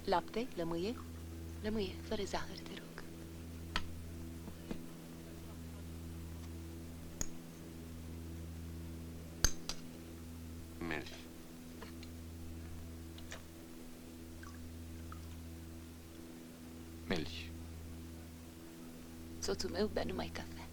Lapte, lămâie? Lămâie, fără zahăr, te rog. Melci. Melci. Soțul meu bea numai cafea.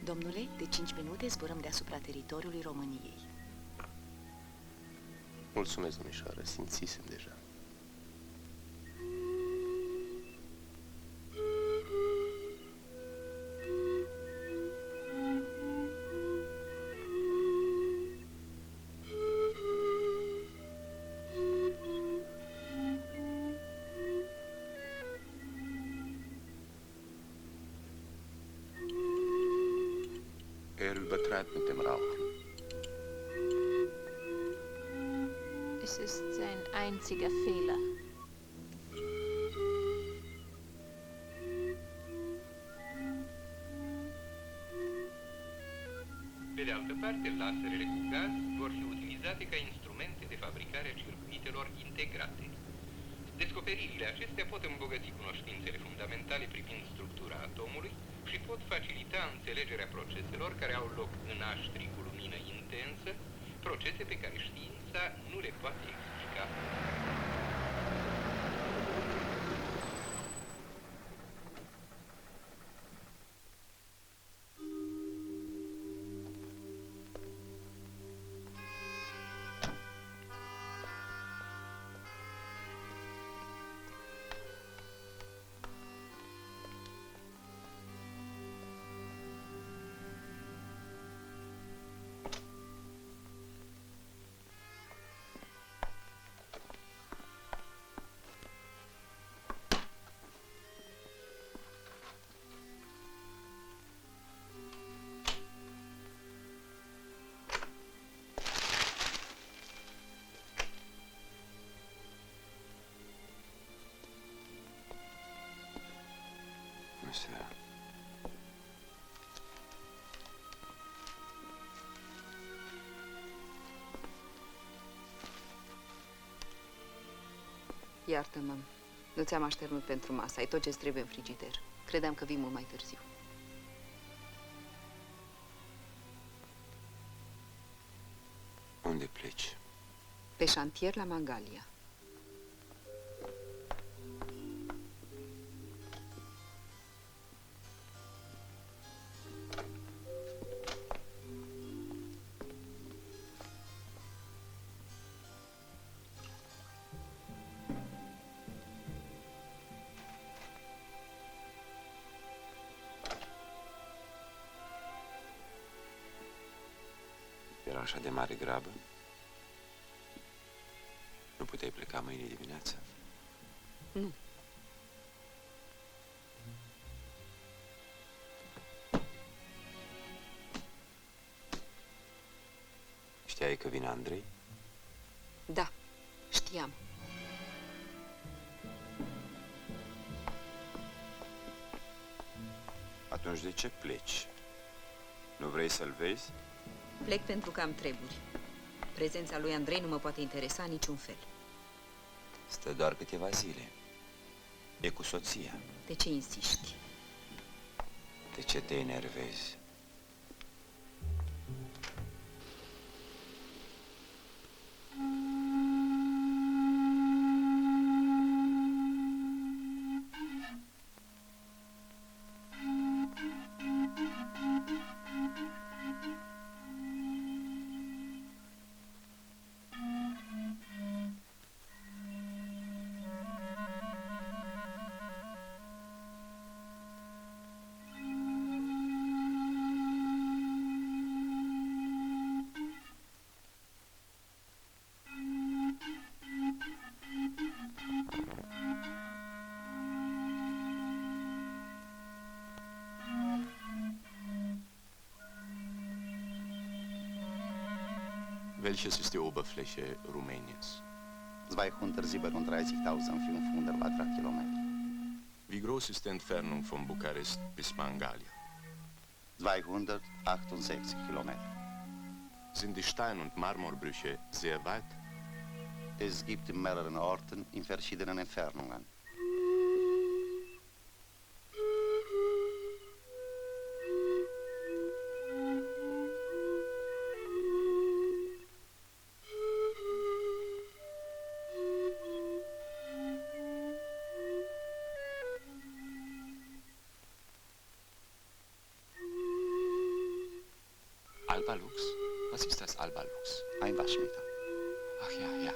Domnule, de 5 minute zburăm deasupra teritoriului României. Mulțumesc, domnișoară, simțisem deja. Er übertreibt mit dem Rauchen. Es ist sein einziger Fehler. Pe de altă parte, laserele cu gaz vor fi utilizate ca instrumente de fabricare a circuitelor integrate. Descoperirile acestea pot îmbogăți cunoștințele fundamentale privind structura atomului și pot facilita înțelegerea proceselor care au loc în aștri cu lumină intensă, procese pe care știința nu le poate explica. Monsieur. Iartă-mă, nu ți-am așternut pentru masă, ai tot ce-ți trebuie în frigider. Credeam că vii mult mai târziu. Unde pleci? Pe șantier la Mangalia. Era așa de mare grabă? Nu puteai pleca mâine dimineață? Nu. Știai că vine Andrei? Da, știam. Atunci de ce pleci? Nu vrei să-l vezi? Plec pentru că am treburi. Prezența lui Andrei nu mă poate interesa în niciun fel. Stă doar câteva zile. E cu soția. De ce insiști? De ce te enervezi? Welches ist die Oberfläche Rumäniens? 237.500 Quadratkilometer. Wie groß ist die Entfernung von Bukarest bis Mangalia? 268 Kilometer. Sind die Stein- und Marmorbrüche sehr weit? Es gibt in mehreren Orten in verschiedenen Entfernungen. Albalux? Was ist das Albalux? Ein Waschmeter. Ach ja, ja.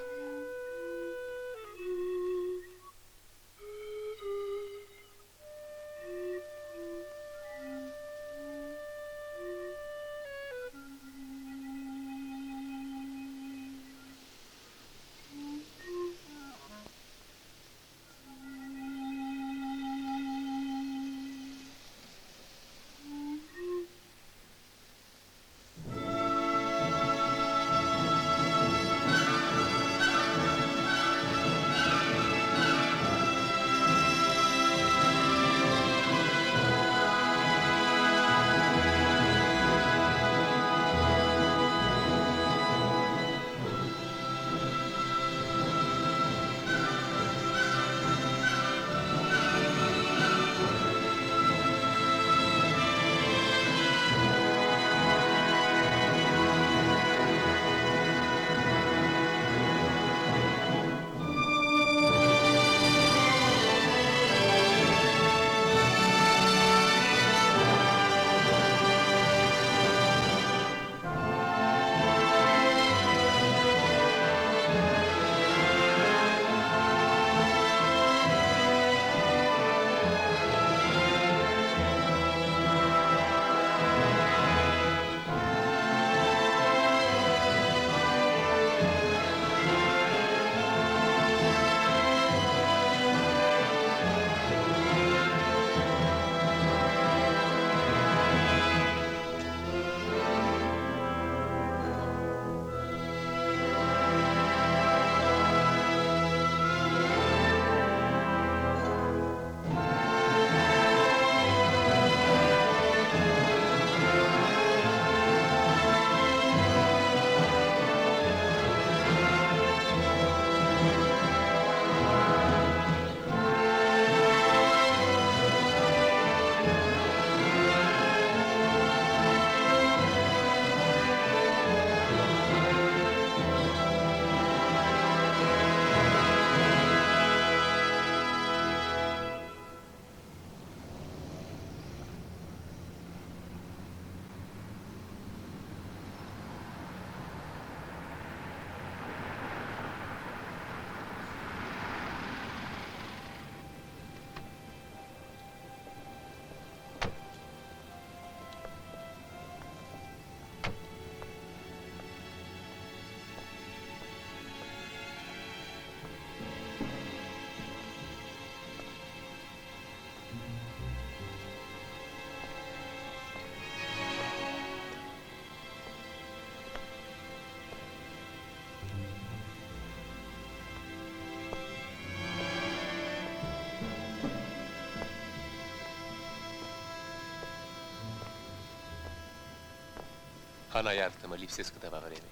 Ana, iartă-mă, lipsesc câteva vreme.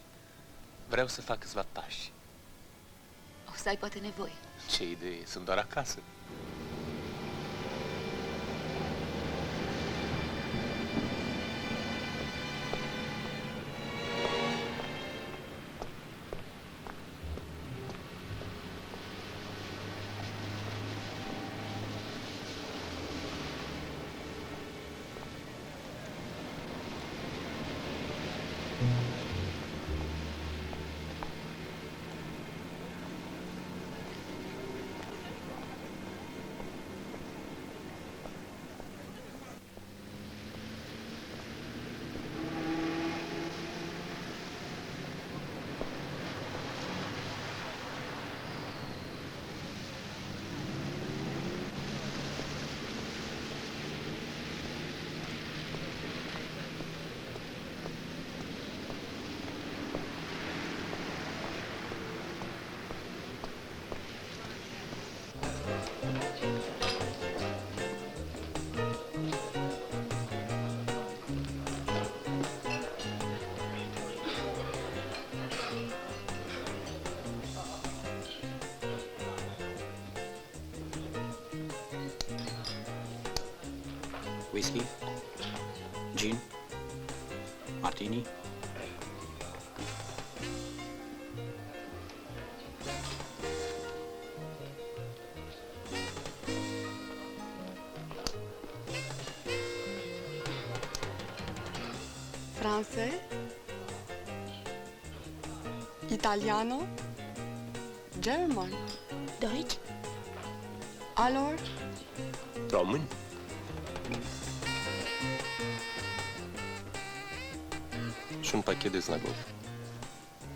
Vreau să fac câțiva pași. O să ai poate nevoie. Ce idee, sunt doar acasă. Whisky? Gin? Martini? Francez? Italiano? German? Deutsch? Alors? Români? Și un pachet de znagov.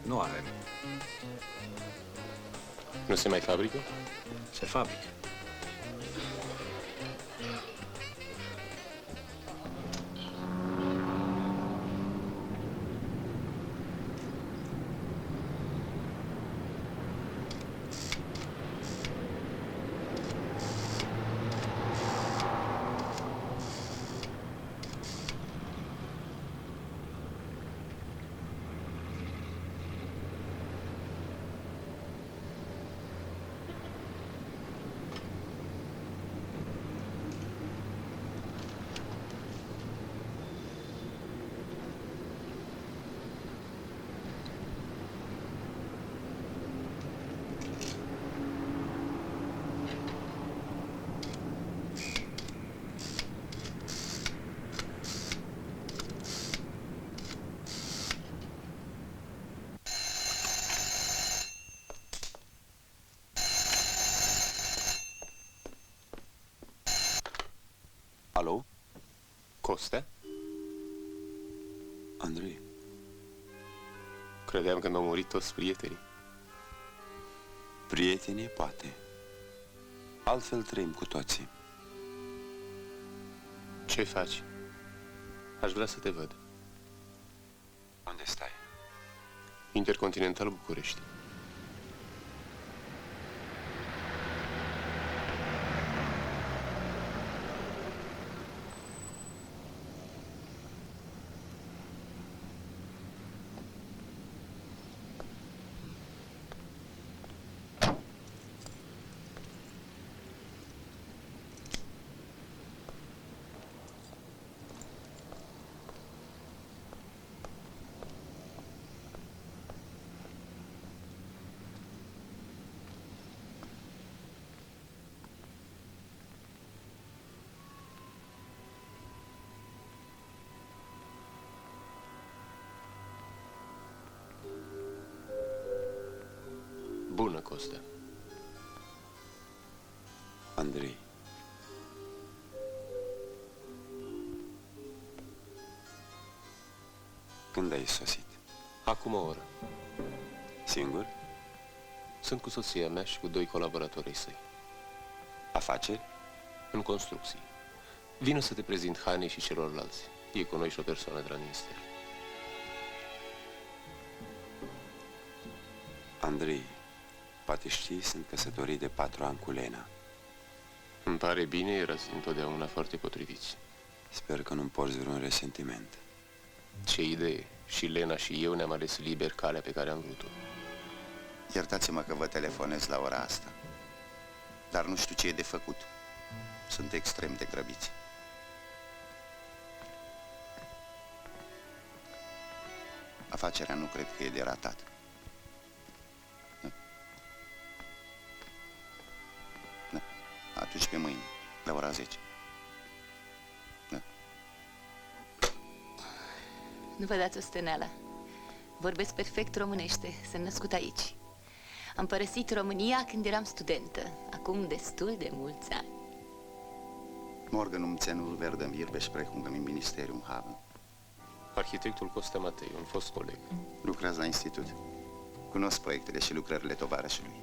Nu avem. Nu se mai fabrică? Se fabrică. Alo? Costa? Andrei, Credeam că mi-au murit toți prietenii. prietenii, poate. Altfel trăim cu toții. Ce faci? Aș vrea să te văd. Unde stai? Intercontinental București. Bună, Costa. Andrei. Când ai sosit? Acum o oră. Singur? Sunt cu soția mea și cu 2 colaboratori ai săi. Afaceri? În construcții. Vino să te prezint Hanei și celorlalți. E cu noi și o persoană de la minister. Andrei, poate știi, sunt căsătorit de 4 ani cu Lena. Îmi pare bine, erați întotdeauna foarte potriviți. Sper că nu-mi porți vreun resentiment. Ce idee! Și Lena și eu ne-am ales liber calea pe care am vrut-o. Iertați-mă că vă telefonez la ora asta, dar nu știu ce e de făcut. Sunt extrem de grăbiți. Afacerea nu cred că e de ratat. Da. Atunci pe mâine, la ora 10. Da. Nu vă dați o steneală. Vorbesc perfect românește, sunt născut aici. Am părăsit România când eram studentă, acum destul de mulți ani. Morgen um 10 Uhr werden wir Besprechungen im Ministerium haben. Arhitectul Costa Matei, un fost coleg. Lucrează la institut. Cunosc proiectele și lucrările tovarășului.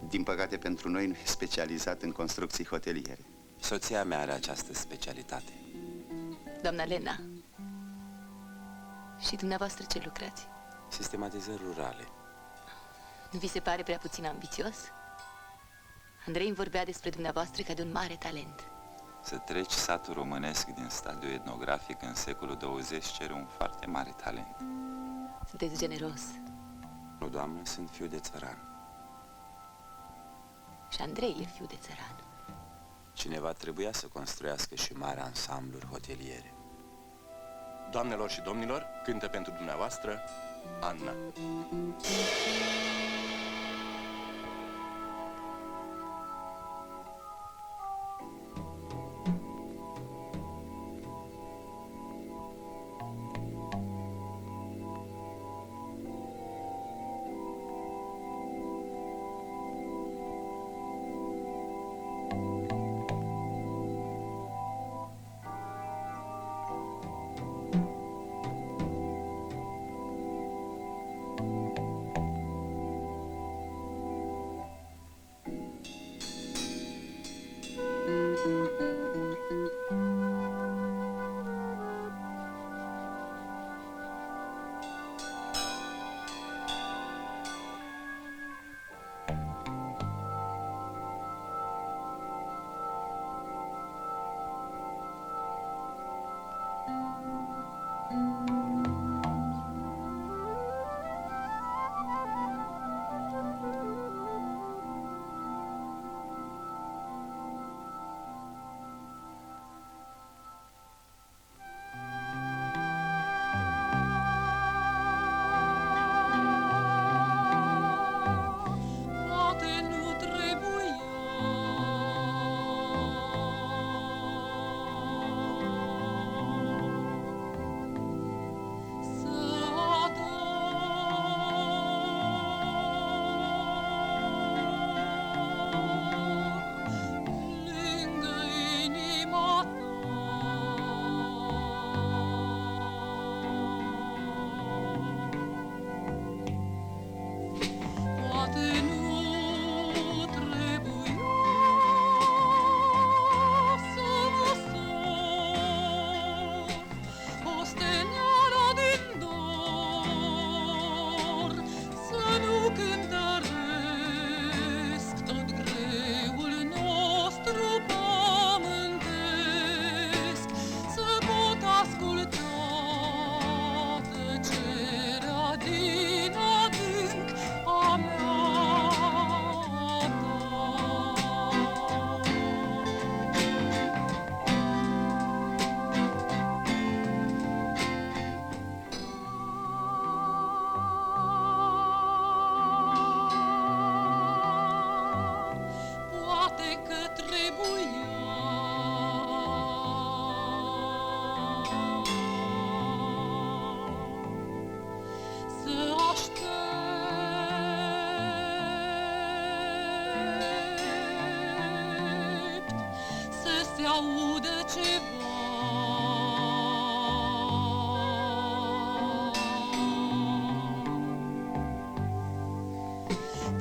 Din păcate pentru noi nu e specializat în construcții hoteliere. Soția mea are această specialitate. Doamna Lena, și dumneavoastră ce lucrați? Sistematizări rurale. Nu vi se pare prea puțin ambițios? Andrei îmi vorbea despre dumneavoastră ca de un mare talent. Să treci satul românesc din stadiul etnografic în secolul 20 cere un foarte mare talent. Sunteți generos. Nu, doamnă, sunt fiu de țăran. Și Andrei e fiu de țăran. Cineva trebuia să construiască și mari ansambluri hoteliere. Doamnelor și domnilor, cântă pentru dumneavoastră Anna.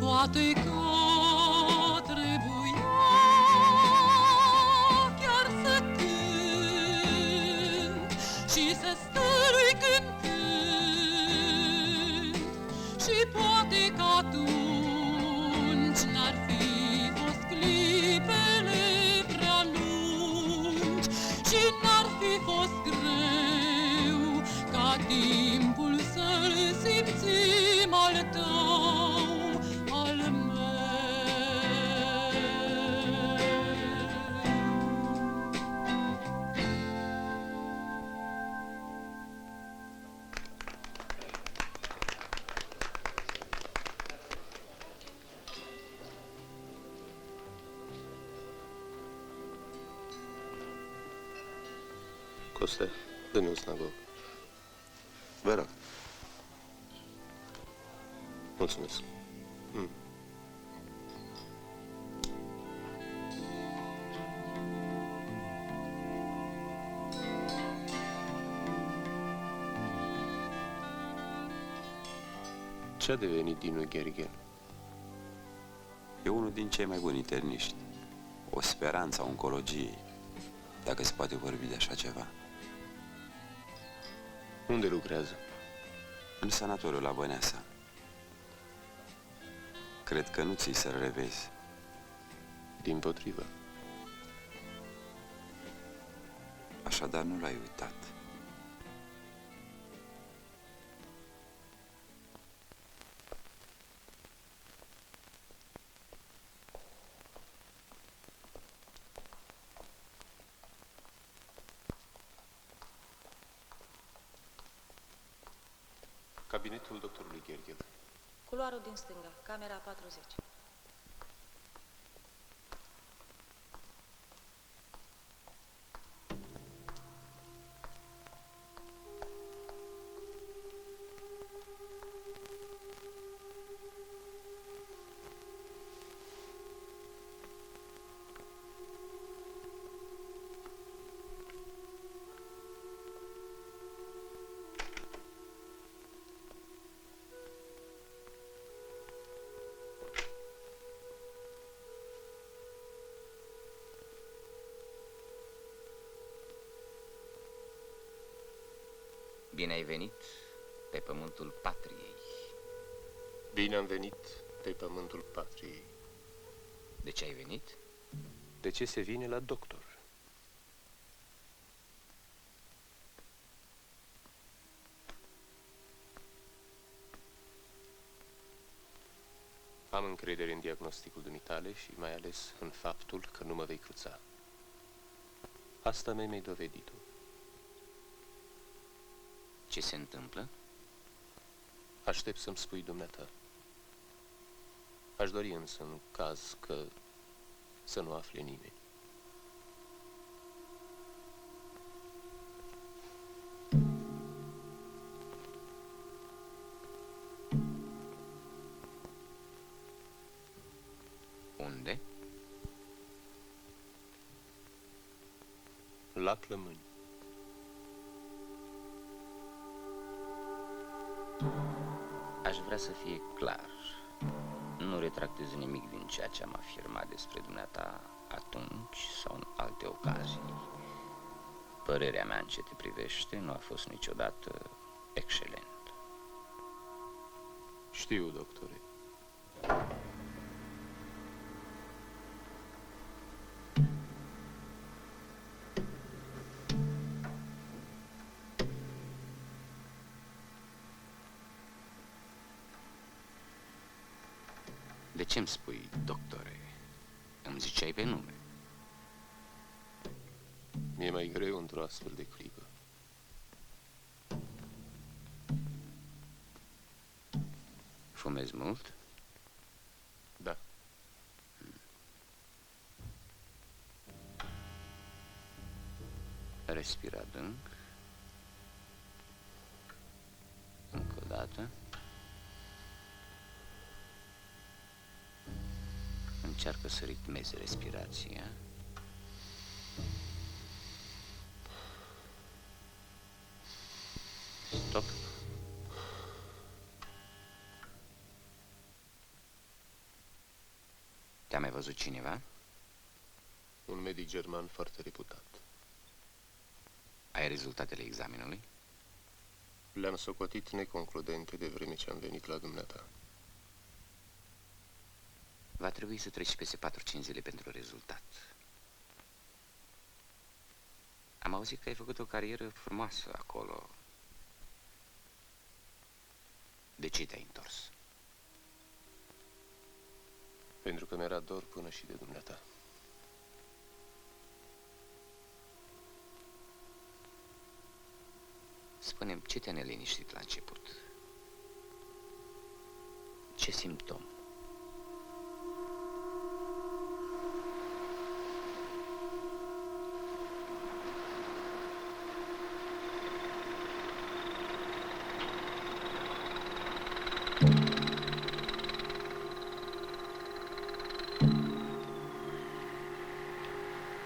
Poate că trebuia chiar să cânt și să stărui cântând. Și poate că atunci n-ar fi fost clipele prea lungi și n-ar fi fost greu ca timpul să-l simțim al tău, al meu. Coste, dă-mi un snagov. Vă rog. Mulțumesc. Ce-a devenit Dinu Gherghen? E unul din cei mai buni interniști. O speranță a oncologiei, dacă se poate vorbi de așa ceva. Unde lucrează? În sanatoriul la Băneasa. Cred că nu ți să-l revezi. Dimpotrivă. Așadar nu l-ai uitat. Cabinetul doctorului Gherghel. Culoarul din stânga, camera 40. Bine ai venit pe pământul patriei. Bine am venit pe pământul patriei. De ce ai venit? De ce se vine la doctor? Am încredere în diagnosticul dumitale și mai ales în faptul că nu mă vei cruța. Asta mi-ai dovedit-o. Ce se întâmplă? Aștept să-mi spui dumneata. Aș dori însă, în caz că să nu afle nimeni. Unde? La Clămâni. Aș vrea să fie clar. Nu retractez nimic din ceea ce am afirmat despre dumneata atunci sau în alte ocazii. Părerea mea în ce te privește nu a fost niciodată excelentă. Știu, doctore. De ce îmi spui, doctore? Îmi ziceai pe nume. Mi-e mai greu într-o astfel de clipă. Fumezi mult? Da. Respira adânc. Încă o dată. Încearcă să ritmezi respirația. Stop. Te-a mai văzut cineva? Un medic german foarte reputat. Ai rezultatele examenului? Le-am socotit neconcludente de vreme ce am venit la dumneata. Va trebui să treci peste 4-5 zile pentru rezultat. Am auzit că ai făcut o carieră frumoasă acolo. De ce te-ai întors? Pentru că mi-era dor până și de dumneata. Spune-mi, ce te-a neliniștit la început? Ce simptom?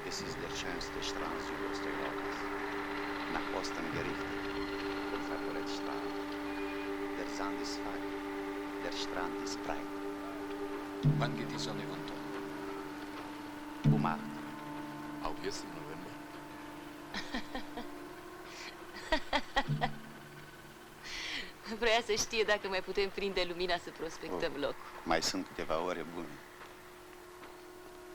Es ist der schönste Strand Südosteuropas. Nach Osten gerichtet. Der Favoritstrand. Der Sand ist fein. Der Strand ist breit. Wann geht die Sonne unter? Um 8. August und November. Vrea să știe dacă mai putem prinde lumina să prospectăm locul. Mai sunt câteva ore bune.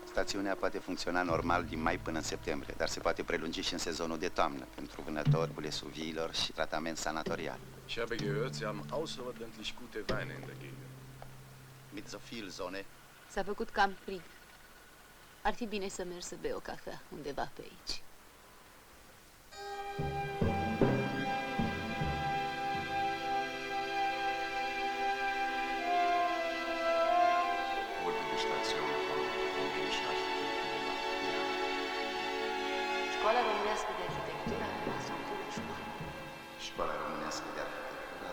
Stațiunea poate funcționa normal din mai până în septembrie, dar se poate prelungi și în sezonul de toamnă pentru vânători, bulesuviilor și tratament sanatorial. Ich habe gehört, Sie haben außerordentlich gute Weine in der Gegend. Mit so viel Sonne. S-a făcut cam frig. Ar fi bine să mergi să bei o cafea undeva pe aici.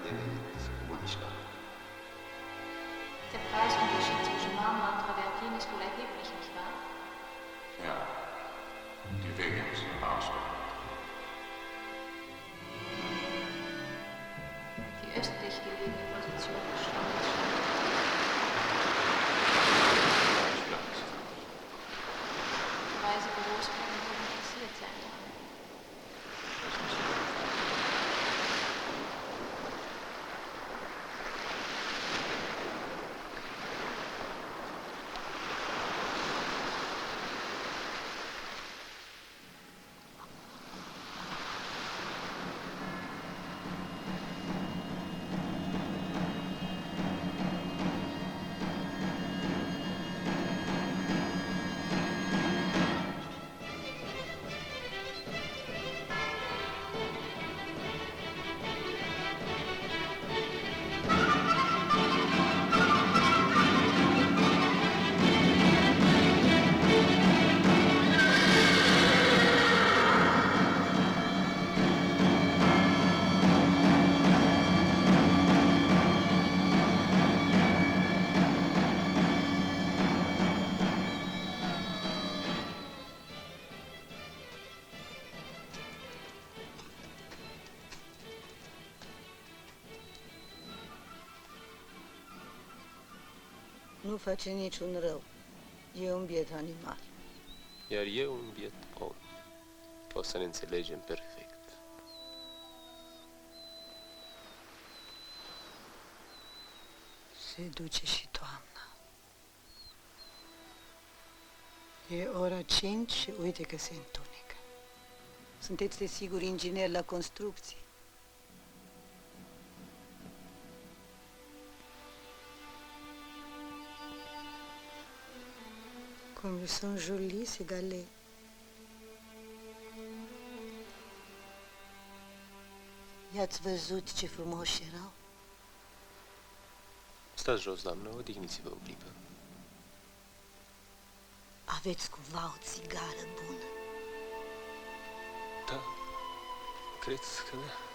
zu Wunschland. Der Preisunterschied zwischen Marmor und Travertin ist wohl erheblich, nicht wahr? Ja, die Wege müssen ausgebaut. Die östlich gelegene Position des Stammes. Die Reisebüros werden wohl interessiert sein daran. Nu face niciun rău. E un biet animal. Iar eu un biet om. O să ne înțelegem perfect. Se duce și toamna. E ora 5 și uite că se întunecă. Sunteți desigur inginer la construcții. Cum sunt jolie, ces galets. I-ați văzut ce frumoși erau? Stați jos, doamnă, odihniți-vă o clipă. Aveți cumva o țigară bună? Da, cred că da.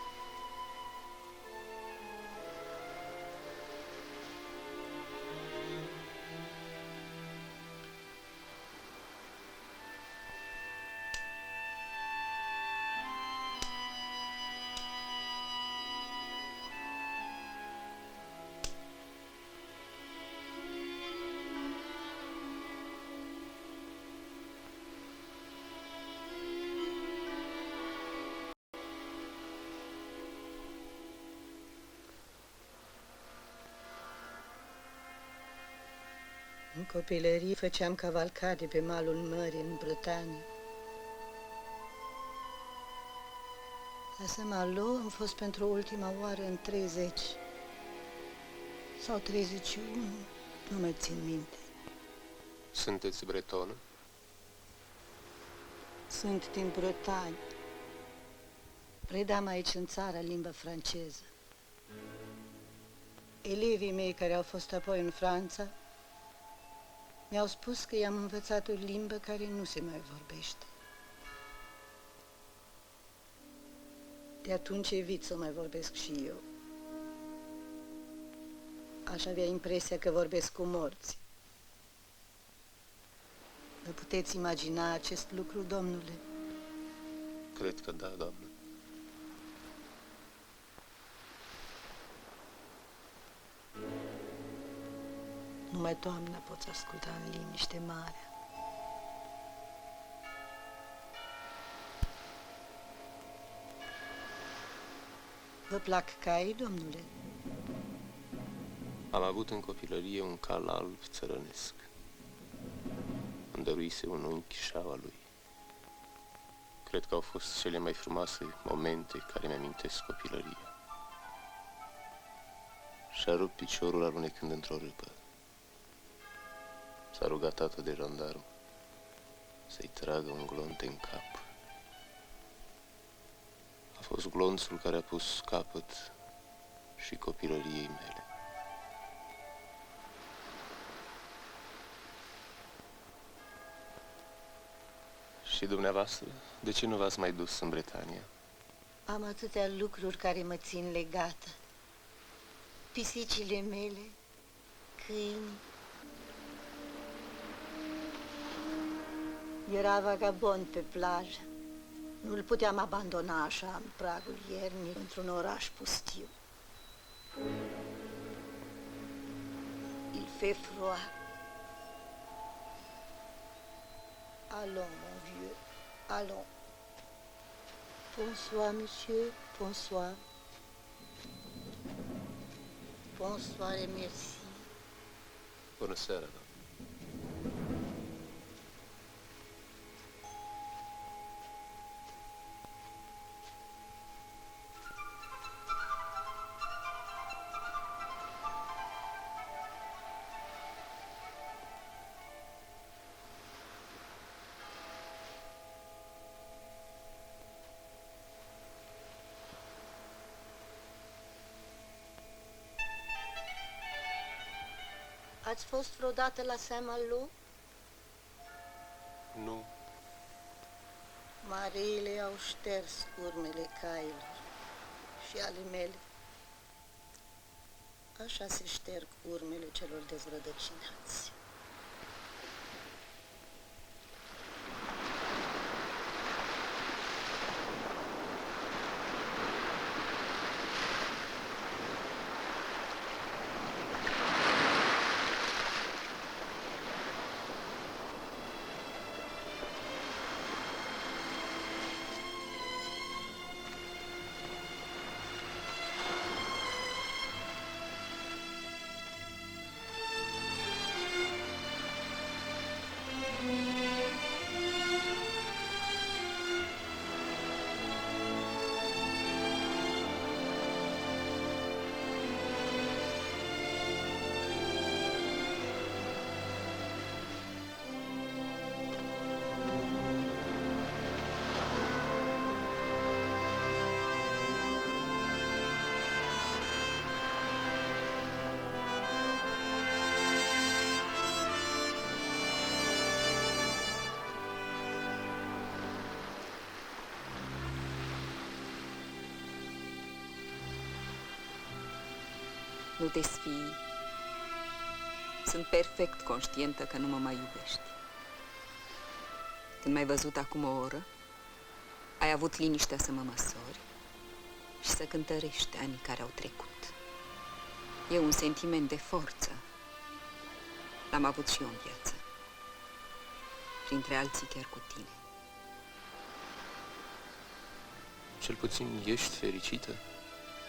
În copilărie făceam cavalcade pe malul mării în Bretania. La Saint-Malo am fost pentru ultima oară în 30 sau 31, nu mai țin minte. Sunteți bretonă? Sunt din Bretagne. Predam aici în țară limba franceză. Elevii mei care au fost apoi în Franța mi-au spus că i-am învățat o limbă care nu se mai vorbește. De atunci evit să mai vorbesc și eu. Aș avea impresia că vorbesc cu morți. Vă puteți imagina acest lucru, domnule? Cred că da, doamnă. Numai toamna poți asculta în liniște marea. Vă plac caii, domnule? Am avut în copilărie un cal alb țărănesc. Îmi dăruise un unchi șaua lui. Cred că au fost cele mai frumoase momente care mi-amintesc copilăria. Și-a rupt piciorul alunecând într-o râpă. S-a rugat tată de jandarm să-i tragă un glonț în cap. A fost glonțul care a pus capăt și copilăriei mele. Și dumneavoastră, de ce nu v-ați mai dus în Bretania? Am atâtea lucruri care mă țin legată. pisicile mele, câini. Era vagabond pe plajă. Nu-l puteam abandona așa în pragul iernii într-un oraș pustiu. Il fait froid. Allons, mon vieux, allons. Bonsoir, monsieur, bonsoir. Bonsoir et merci. Bună seara, doamnă. Ați fost vreodată la Saint-Malo? Nu. Mareile au șters urmele cailor și ale mele. Așa se șterg urmele celor dezrădăcinați. Nu te sfii. Sunt perfect conștientă că nu mă mai iubești. Când m-ai văzut acum o oră, ai avut liniștea să mă măsori și să cântărești anii care au trecut. E un sentiment de forță. L-am avut și eu în viață. Printre alții chiar cu tine. Cel puțin ești fericită?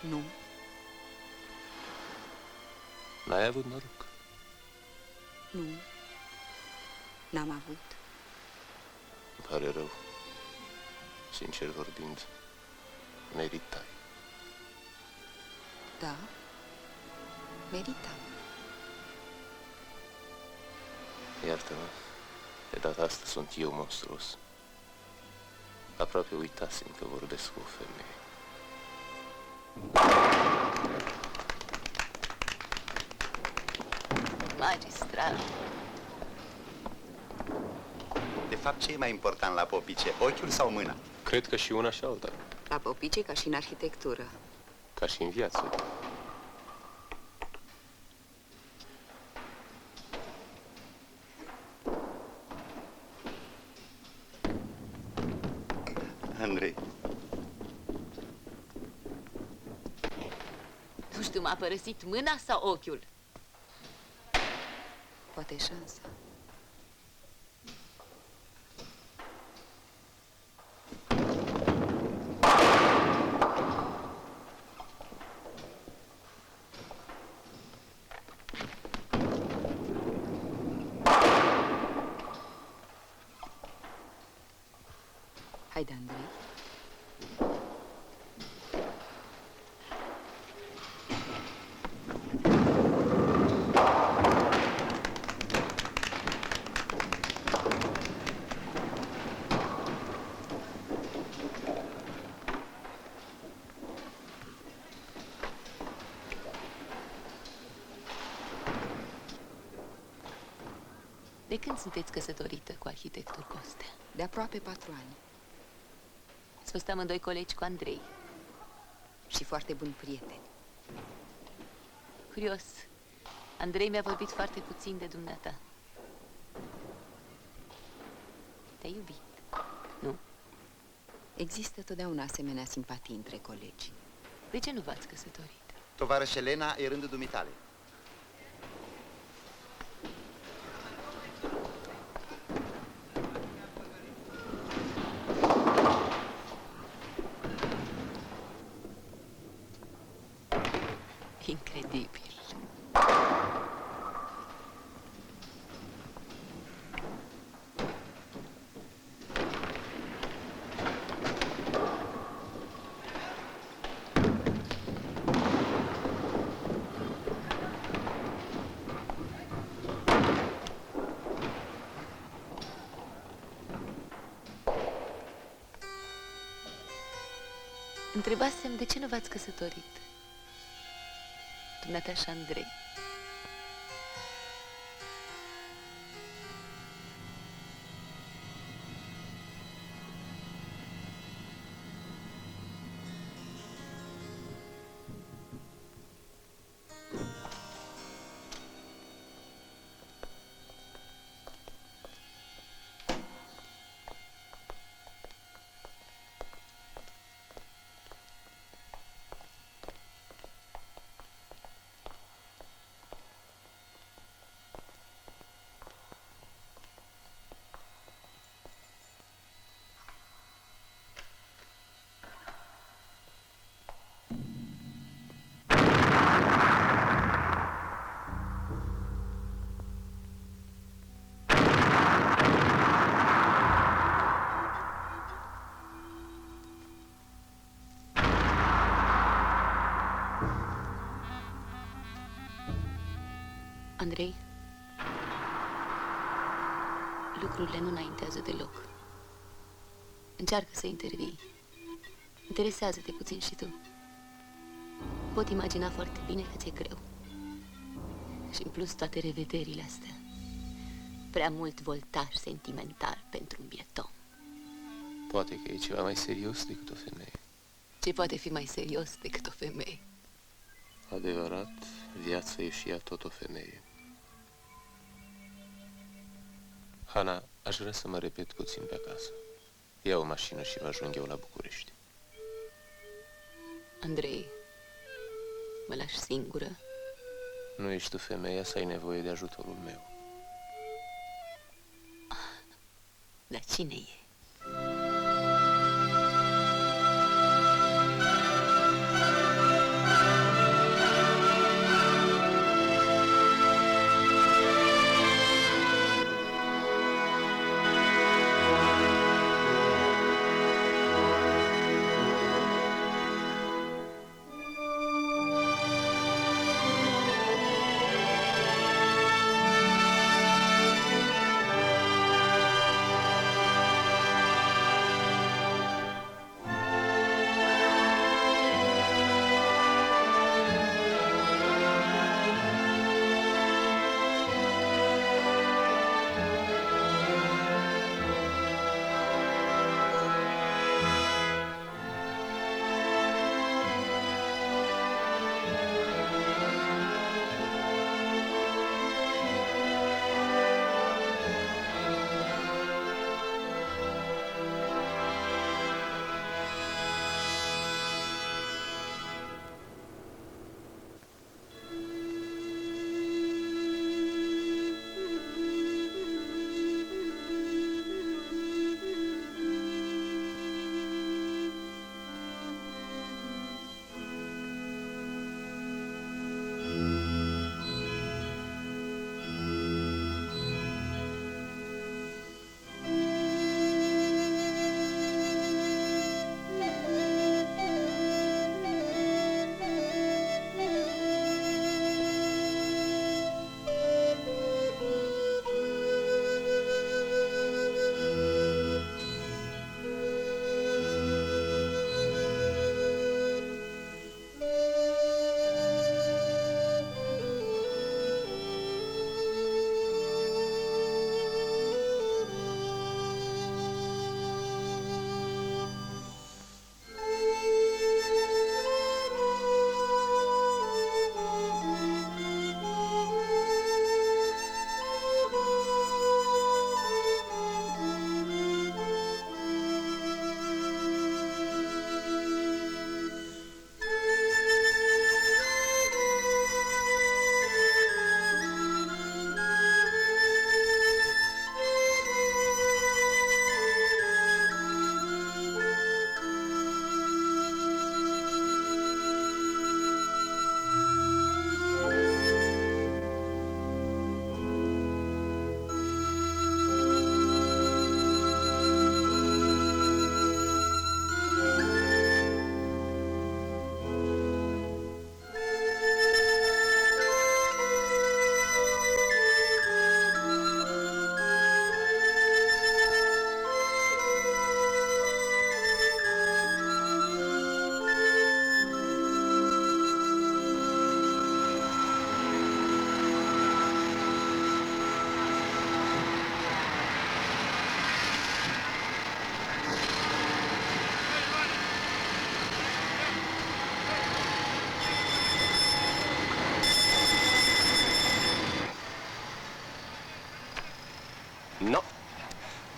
Nu. N-ai avut noroc? Nu. N-am avut. Îmi pare rău. Sincer vorbind, meritai. Da. Meritam. Iartă-mă, de data asta sunt eu monstruos. Aproape uitasem că vorbesc cu o femeie. Magistral. De fapt, ce e mai important la popice, ochiul sau mâna? Cred că și una și alta. La popice ca și în arhitectură. Ca și în viață. Andrei. Nu știu, m-a părăsit mâna sau ochiul? Poate șansa. Haide, Andrei. De când sunteți căsătorită cu arhitectul Costea? De aproape 4 ani. Ați fost amândoi colegi cu Andrei. Și foarte buni prieteni. curios. Andrei mi-a vorbit foarte puțin de dumneata. Te-ai iubit, nu? Există totdeauna asemenea simpatii între colegi. De ce nu v-ați căsătorit? Tovarăș Elena, e rândul dumitale. Incredibil. Întrebasem de ce nu v-ați căsătorit. Dumneata și Andrei. Andrei, lucrurile nu înaintează deloc. Încearcă să intervii. Interesează-te puțin și tu. Pot imagina foarte bine că ți-e greu. Și în plus toate revederile astea. Prea mult voltaj sentimental pentru un bieton. Poate că e ceva mai serios decât o femeie. Ce poate fi mai serios decât o femeie? Adevărat, viața e și ea tot o femeie. Hana, aș vrea să mă repet puțin pe acasă. Ia o mașină și vă ajung eu la București. Andrei, mă lași singură? Nu ești tu femeia să ai nevoie de ajutorul meu. Dar cine e?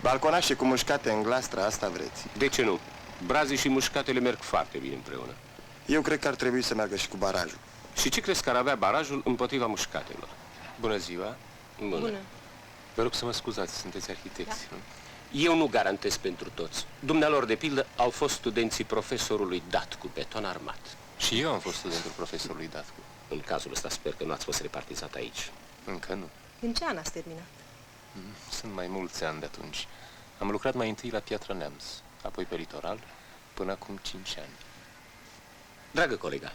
Balconașe cu mușcate în glastra, asta vreți? De ce nu? Brazii și mușcatele merg foarte bine împreună. Eu cred că ar trebui să meargă și cu barajul. Și ce crezi că ar avea barajul împotriva mușcatelor? Bună ziua. Bună. Vă rog să mă scuzați, sunteți arhitecți, nu? Eu nu garantez pentru toți. Dumnealor, de pildă, au fost studenții profesorului Datcu, beton armat. Și eu am fost studentul profesorului Datcu. În cazul ăsta sper că nu ați fost repartizat aici. Încă nu. În ce an ați terminat? Sunt mai mulți ani de atunci. Am lucrat mai întâi la Piatra Neamț, apoi pe litoral, până acum 5 ani. Dragă colega,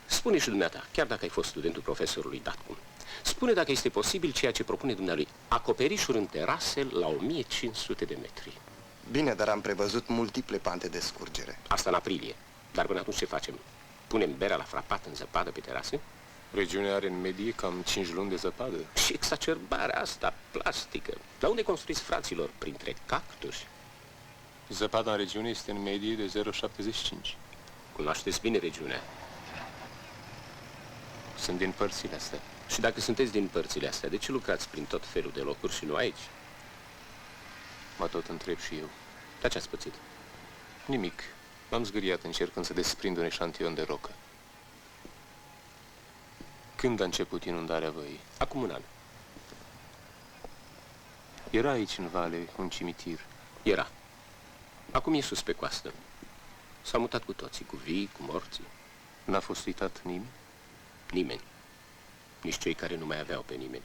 spune și dumneata, chiar dacă ai fost studentul profesorului Datcu, spune dacă este posibil ceea ce propune dumnealui, acoperișuri în terase la 1500 de metri. Bine, dar am prevăzut multiple pante de scurgere. Asta în aprilie. Dar până atunci ce facem? Punem berea la frapat în zăpadă pe terase? Regiunea are în medie cam 5 luni de zăpadă. Și exacerbarea asta plastică. La unde construiți, fraților? Printre cactuși? Zăpada în regiune este în medie de 0,75. Cunoașteți bine regiunea. Sunt din părțile astea. Și dacă sunteți din părțile astea, de ce lucrați prin tot felul de locuri și nu aici? Mă tot întreb și eu. Dar ce ați pățit? Nimic. M-am zgâriat încercând să desprind un eșantion de rocă. Când a început inundarea văii? Acum un an. Era aici în vale un cimitir. Era. Acum e sus pe coastă. S-au mutat cu toții, cu vii, cu morții. N-a fost uitat nimeni? Nimeni. Nici cei care nu mai aveau pe nimeni.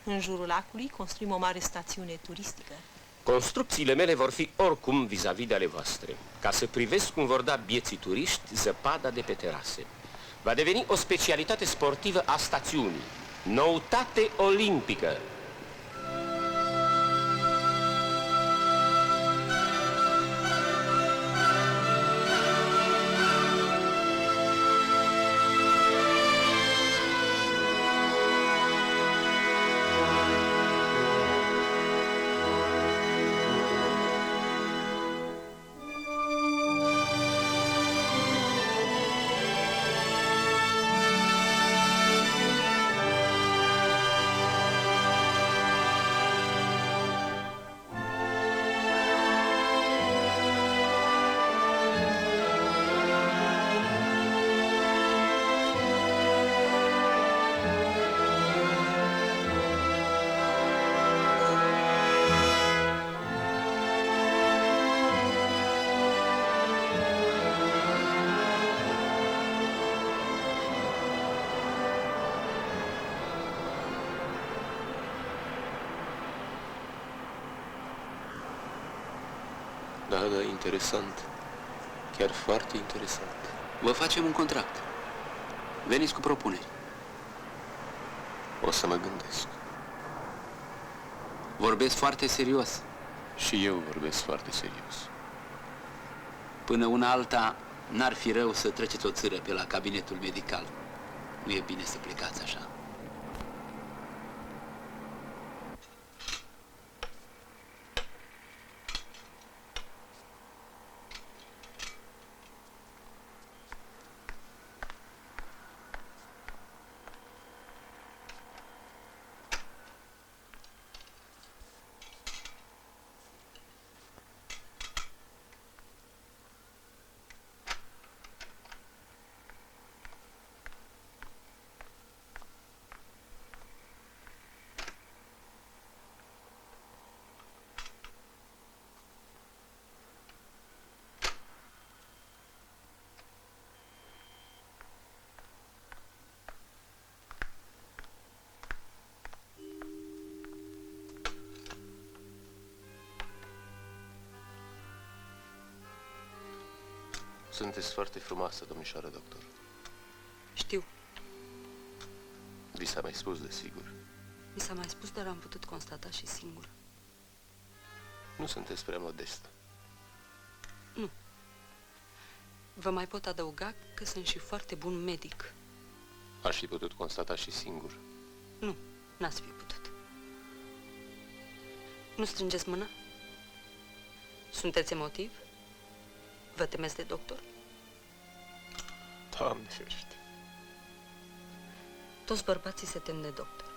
În jurul lacului construim o mare stațiune turistică. Construcțiile mele vor fi oricum vis-a-vis de ale voastre, ca să privesc cum vor da bieții turiști zăpada de pe terase. Va deveni o specialitate sportivă a stațiunii. Noutate olimpică. Da, interesant. Chiar foarte interesant. Vă facem un contract. Veniți cu propuneri. O să mă gândesc. Vorbesc foarte serios. Și eu vorbesc foarte serios. Până una alta, n-ar fi rău să treceți o țără pe la cabinetul medical. Nu e bine să plecați așa. Sunteți foarte frumoasă, domnișoară doctor. Știu. Vi s-a mai spus, desigur. Mi s-a mai spus, dar am putut constata și singur. Nu sunteți prea modestă. Nu. Vă mai pot adăuga că sunt și foarte bun medic. Aș fi putut constata și singur. Nu, n-ați fi putut. Nu strângeți mâna? Sunteți emotiv? Vă temeți de doctor? Doamne ferește. Toți bărbații se tem de doctor.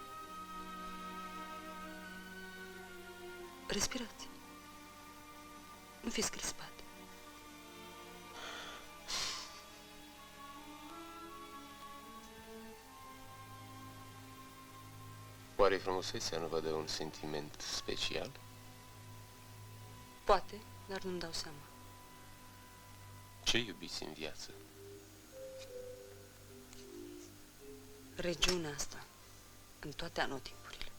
Respirați. Nu fiți crispat. Oare frumusețea nu vă dă un sentiment special? Poate, dar nu-mi dau seama. Ce iubiți în viață? Regiunea asta, în toate anotimpurile.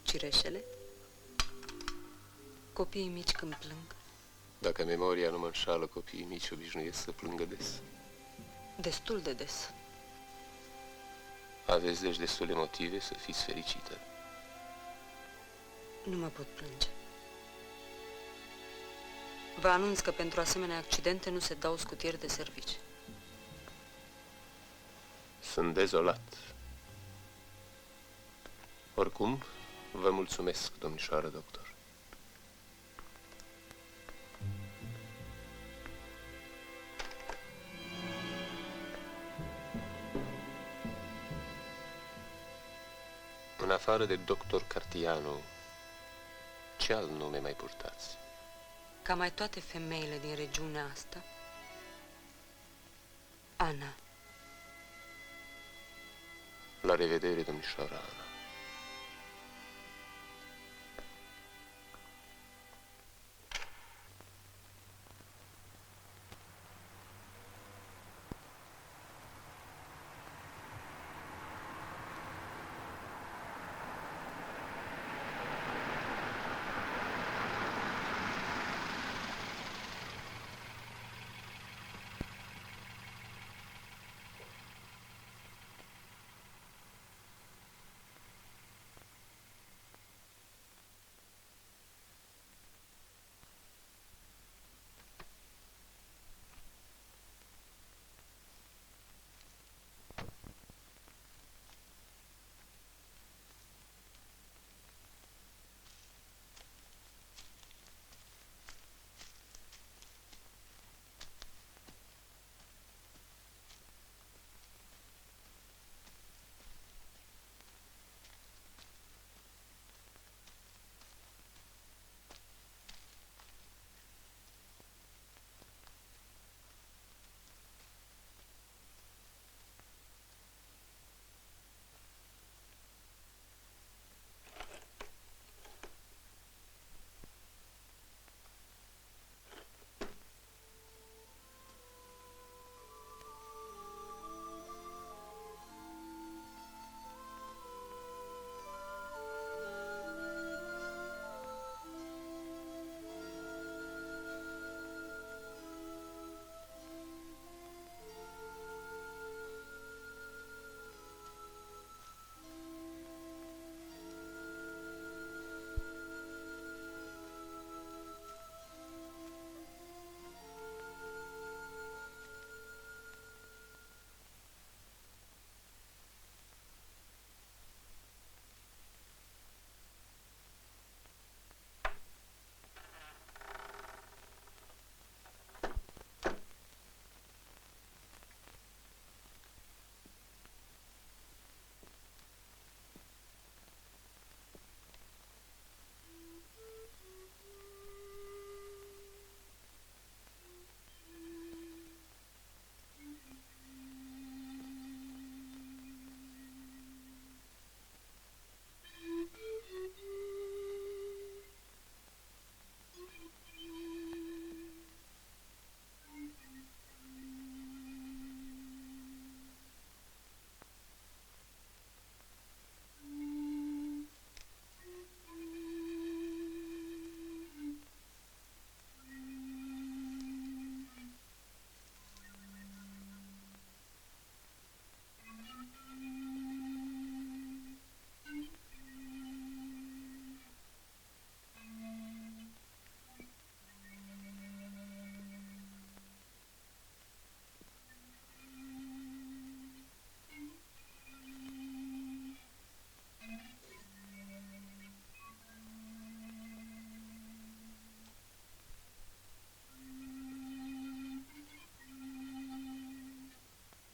Cireșele, copiii mici când plâng. Dacă memoria nu mă înșală, copiii mici obișnuiesc să plângă des. Destul de des. Aveți deci destule motive să fiți fericită. Nu mă pot plânge. Vă anunț că pentru asemenea accidente nu se dau scutieri de servici. Sunt dezolat. Oricum, vă mulțumesc, domnișoară doctor. În afară de doctor Cartianu, ce alt nume mai purtați? Ca mai toate femeile din regiunea asta, Ana. La revedere, domnișoara Ana.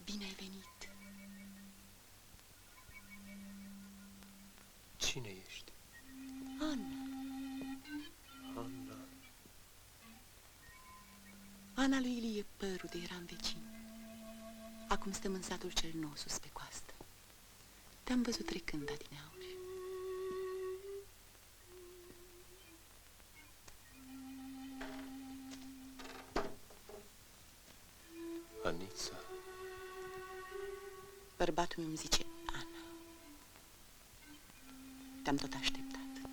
Bine ai venit. Cine ești? Ana. Ana lui Ilie Păru de eram vecin. Acum stăm în satul cel nou, sus pe coastă. Te-am văzut trecând adineauri. Anița. Bărbatul meu îmi zice Ana. Te-am tot așteptat.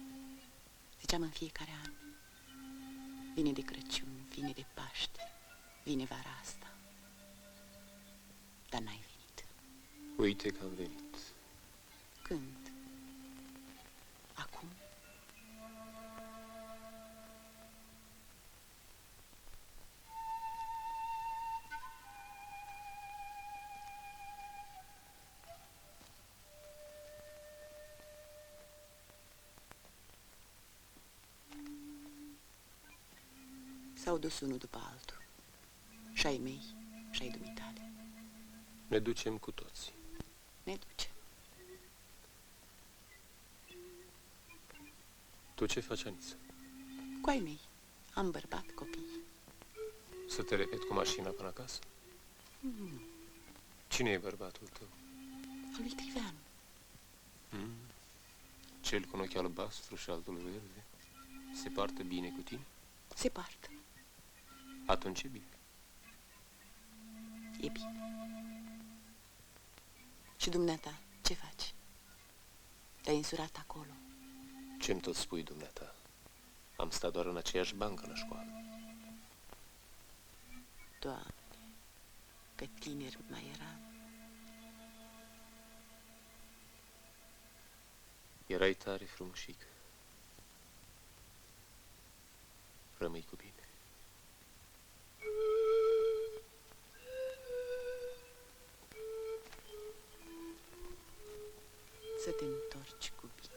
Ziceam în fiecare an. Vine de Crăciun, vine de Paște, vine vara asta. Dar n-ai venit. Uite că am venit. Când? Acum? S-au dus unul după altul. Și-ai mei, și-ai dumitale. Ne ducem cu toții. Ne ducem. Tu ce faci, Anița? Cu ai mei. Am bărbat, copii. Să te repet cu mașina până acasă? Cine e bărbatul tău? Al lui Triveanu. Cel cu un ochi albastru și altul verde? Se poartă bine cu tine? Se poartă. Atunci e bine. E bine. Și dumneata, ce faci? Te-ai însurat acolo. Ce-mi tot spui, dumneata? Am stat doar în aceeași bancă la școală. Doamne, că tineri mai eram. Erai tare frumușică. Rămâi cu bine. Să te întorci cu bine.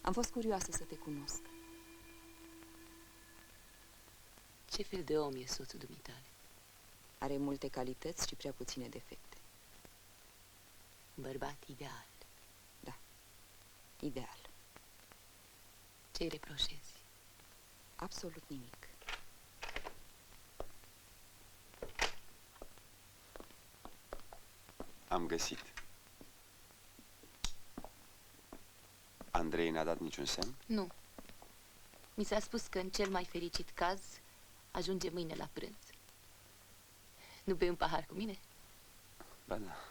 Am fost curioasă să te cunosc. Ce fel de om e soțul dumitale? Are multe calități și prea puține defecte. Bărbat ideal. Da, ideal. Ce-i reproșezi? Absolut nimic. Am găsit. Andrei n-a dat niciun semn? Nu. Mi s-a spus că în cel mai fericit caz ajunge mâine la prânz. Nu bei un pahar cu mine? Ba da.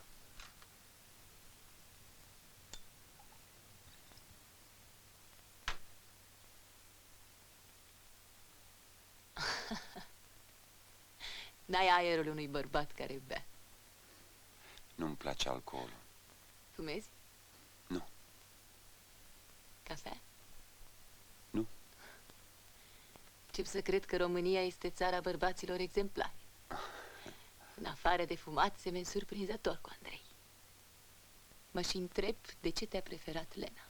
N-ai aerul unui bărbat care bea. Nu-mi place alcoolul. Fumezi? Nu. Cafea? Nu. Încep să cred că România este țara bărbaților exemplari. În afară de fumat, semeni surprinzător cu Andrei. Mă și întreb de ce te-a preferat Lena.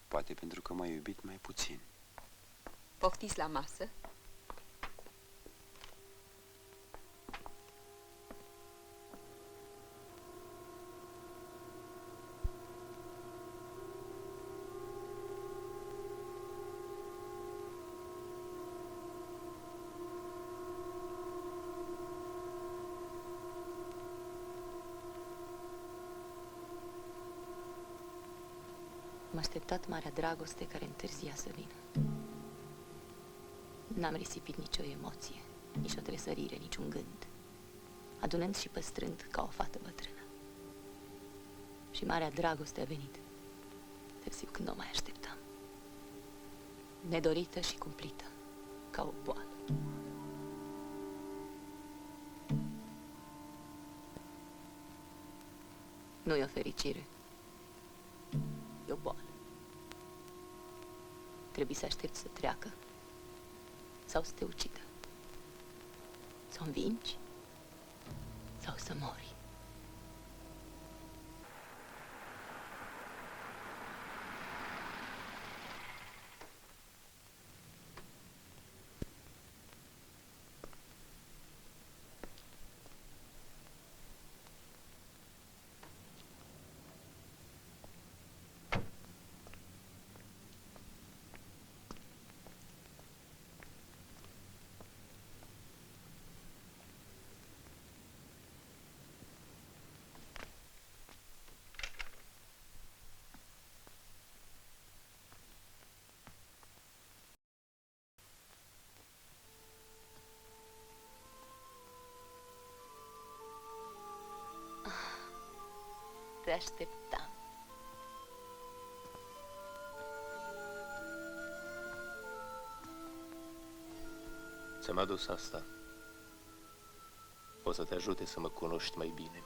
Poate pentru că m-a iubit mai puțin. Poftiți la masă? M-a așteptat marea dragoste care întârzia să vină. N-am risipit nicio emoție, nici o tresărire, niciun gând, adunând și păstrând ca o fată bătrână. Și marea dragoste a venit, târziu când o mai așteptam. Nedorită și cumplită, ca o boală. Nu e o fericire. E o boală. Trebuie să aștepți să treacă sau să te ucidă. Să o învingi sau să mori. așteptam. Ți-am adus asta. O să te ajute să mă cunoști mai bine.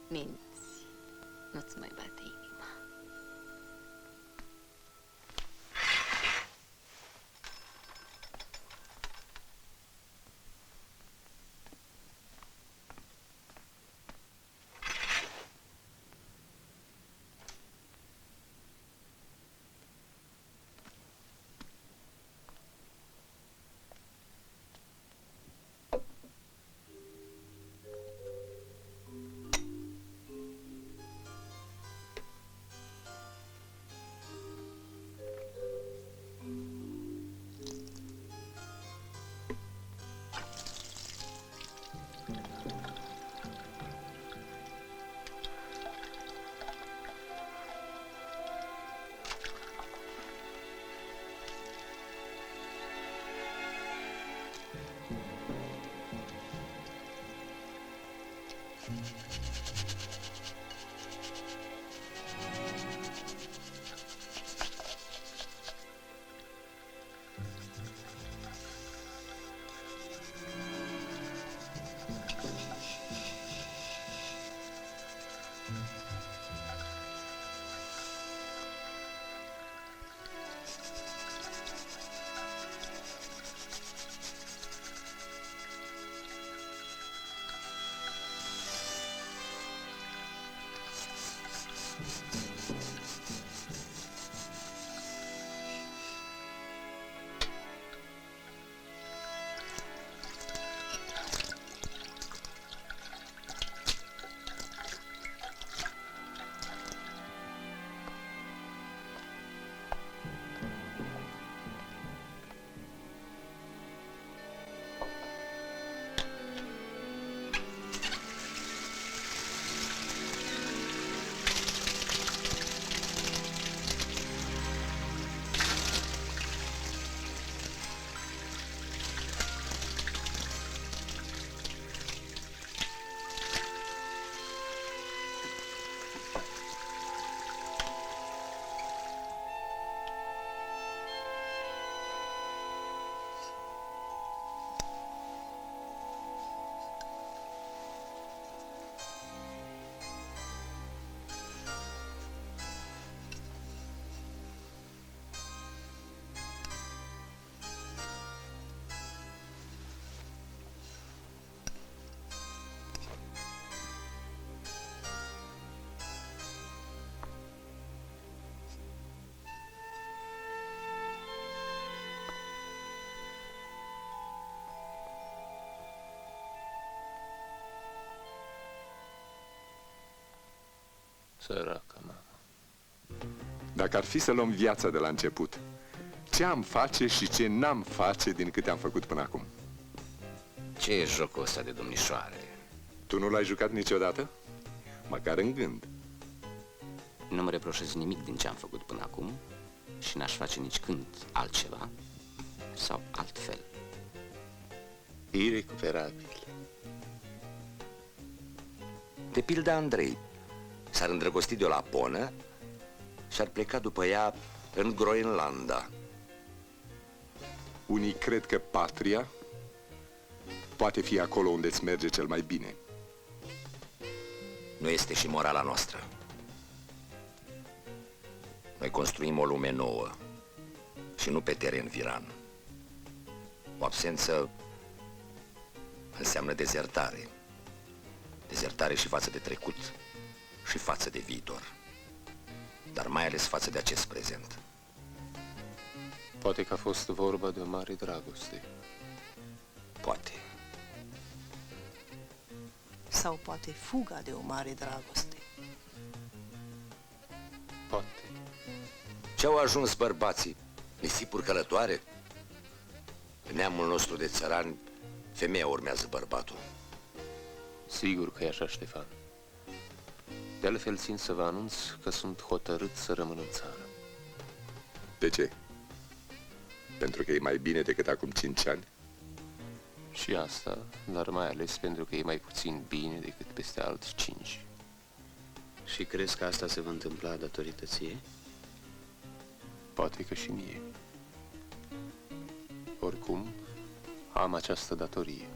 Minți, nu-ți mai bate inima. Săraca mama. Dacă ar fi să luăm viața de la început, ce am face și ce n-am face din câte am făcut până acum? Ce e jocul ăsta de domnișoare? Tu nu l-ai jucat niciodată? Măcar în gând. Nu mă reproșez nimic din ce am făcut până acum și n-aș face nici când altceva sau altfel. Irecuperabil. De pildă Andrei s-ar îndrăgosti de o laponă și ar pleca după ea în Groenlanda. Unii cred că patria poate fi acolo unde îți merge cel mai bine. Nu este și morala noastră. Noi construim o lume nouă și nu pe teren viran. O absență înseamnă dezertare. Dezertare și față de trecut și față de viitor. Dar mai ales față de acest prezent. Poate că a fost vorba de o mare dragoste. Poate. Sau poate fuga de o mare dragoste. Poate. Ce-au ajuns bărbații? Nisipuri călătoare? În neamul nostru de țărani, femeia urmează bărbatul. Sigur că e așa, Ștefan. De altfel țin să vă anunț că sunt hotărât să rămân în țară. De ce? Pentru că e mai bine decât acum 5 ani? Și asta, dar mai ales pentru că e mai puțin bine decât peste alți 5. Și crezi că asta se va întâmpla datorită ție? Poate că și mie. Oricum, am această datorie.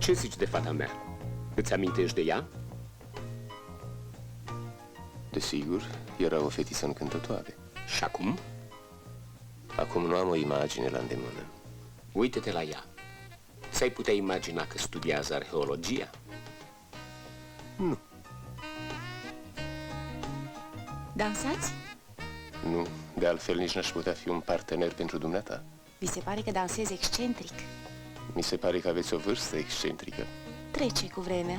Ce zici de fata mea? Îți amintești de ea? Desigur, era o fetiță încântătoare. Și acum? Acum nu am o imagine la îndemână. Uită-te la ea. Ți-ai putea imagina că studiază arheologia? Nu. Dansați? Nu, de altfel nici n-aș putea fi un partener pentru dumneata. Vi se pare că dansez excentric? Mi se pare că aveți o vârstă excentrică. Trece cu vremea.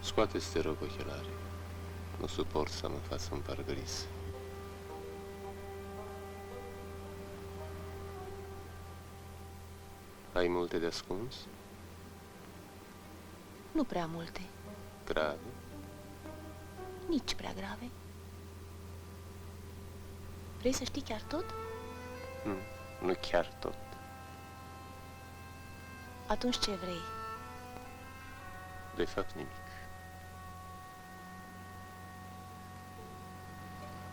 Scoate-ți, te rog, ochelari. Nu suport să am în față un pargăris. Ai multe de ascuns? Nu prea multe, Grave? nici prea grave. Vrei să știi chiar tot? Nu chiar tot. Atunci ce vrei? De fapt, nimic.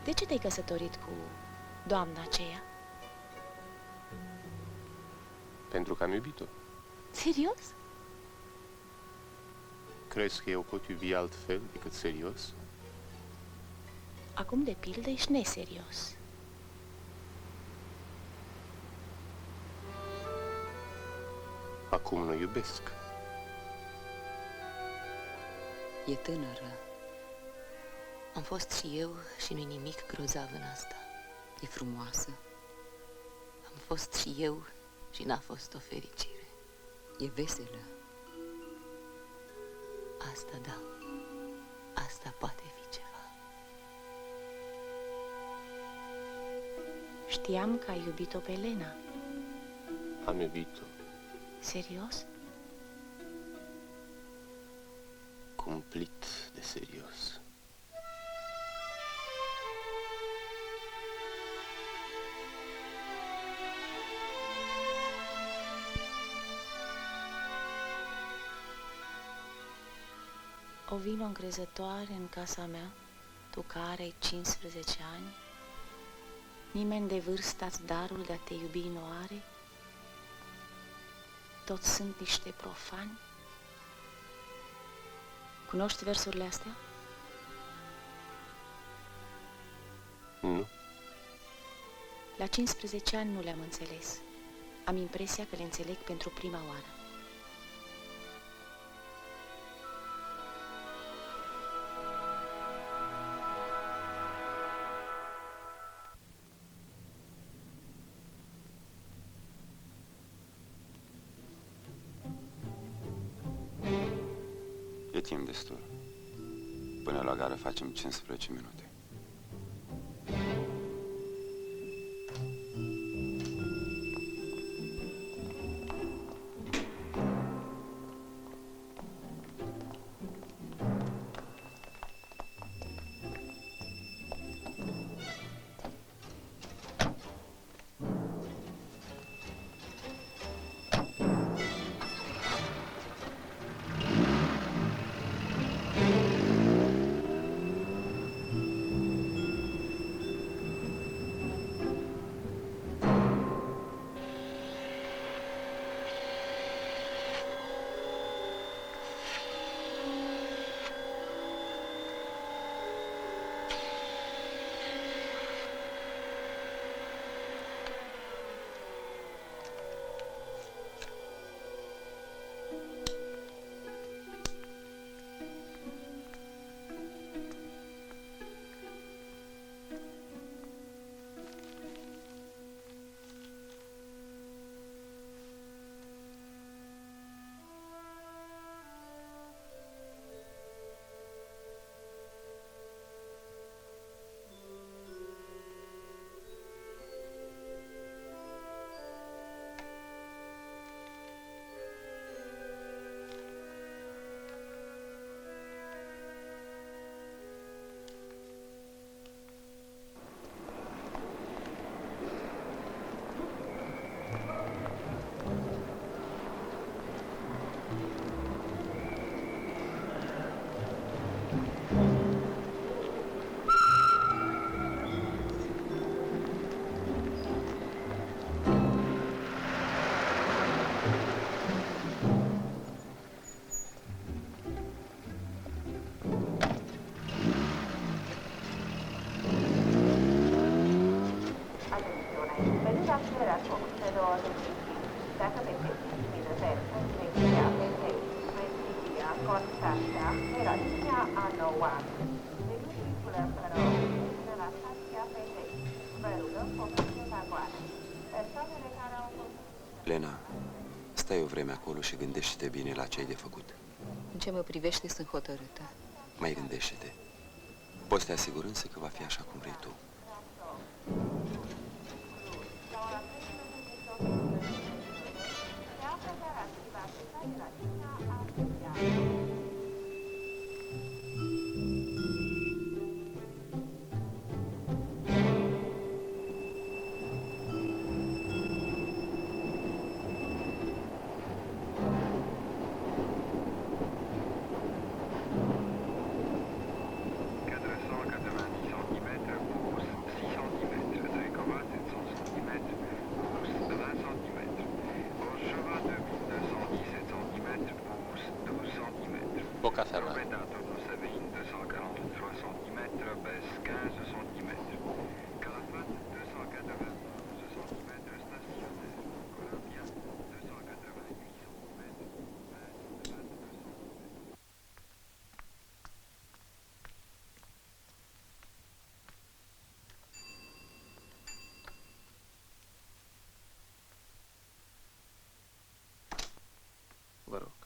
De ce te-ai căsătorit cu doamna aceea? Pentru că am iubit-o. Serios? Crezi că eu pot iubi altfel decât serios? Acum, de pildă, ești neserios. Acum nu iubesc. E tânără. Am fost și eu și nu-i nimic grozav în asta. E frumoasă. Am fost și eu și n-a fost o fericire. E veselă. Asta da. Asta poate fi ceva. Știam că ai iubit-o pe Elena. Am iubit-o Serios? cumplit de serios. O vină încrezătoare în casa mea, tu care ai 15 ani, nimeni de vârsta-ți darul de a te iubi nu are, toți sunt niște profani. Cunoști versurile astea? Nu. La 15 ani nu le-am înțeles. Am impresia că le înțeleg pentru prima oară. E timp destul. Până la gară facem 15 minute. Lena, stai o vreme acolo și gândește-te bine la ce ai de făcut. În ce mă privește, sunt hotărâtă. Mai gândește-te. Poți te asigura însă că va fi așa cum vrei tu. O cafea mea. Vă rog.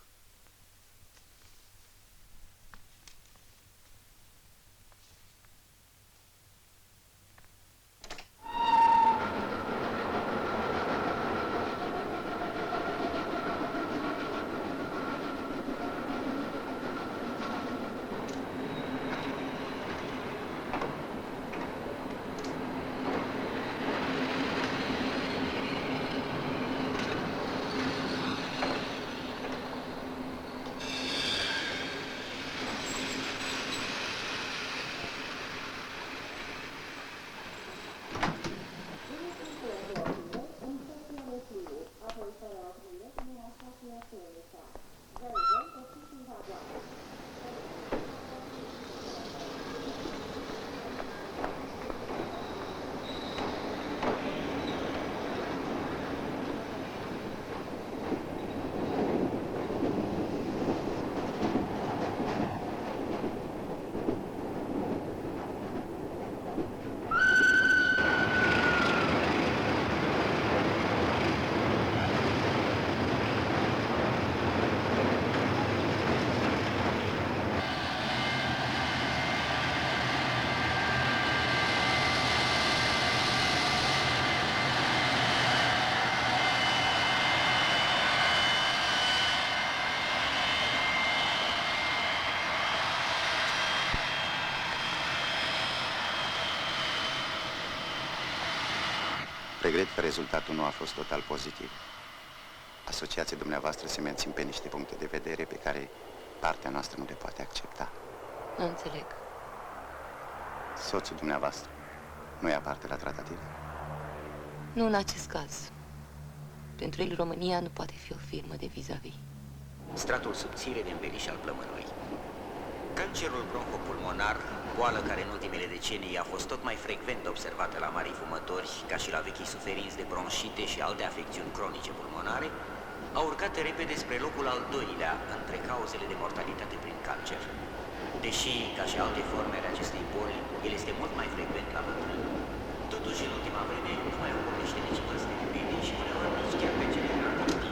Regret că rezultatul nu a fost total pozitiv. Asociația dumneavoastră se mențin pe niște puncte de vedere pe care partea noastră nu le poate accepta. Nu înțeleg. Soțul dumneavoastră nu ia parte la tratative? Nu în acest caz. Pentru el, România nu poate fi o firmă de vis-a-vis. Stratul subțire de înveliș al plămânului. Cancerul bronhopulmonar, boală care în ultimele decenii a fost tot mai frecvent observată la marii fumători, ca și la vechii suferinți de bronșite și alte afecțiuni cronice pulmonare, a urcat repede spre locul al doilea între cauzele de mortalitate prin cancer. Deși, ca și alte forme ale acestei boli, el este mult mai frecvent la bătrâni. Totuși, în ultima vreme, nu mai ocolește nici vârstele medii și uneori nici chiar pe cele tineri.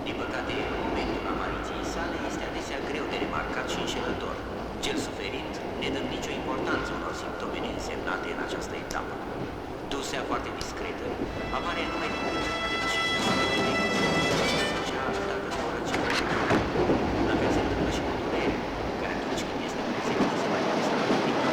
Din păcate, momentul apariției sale este adesea greu de remarcat și înșelător, cel suferind nedând nicio importanță unor simptome neînsemnate în această etapă. Dusea foarte discretă, apare numai decât de cea dacă nu o răceală. La fel se întâmplă și cu durerea, care atunci când este prezentă se mai manifestă la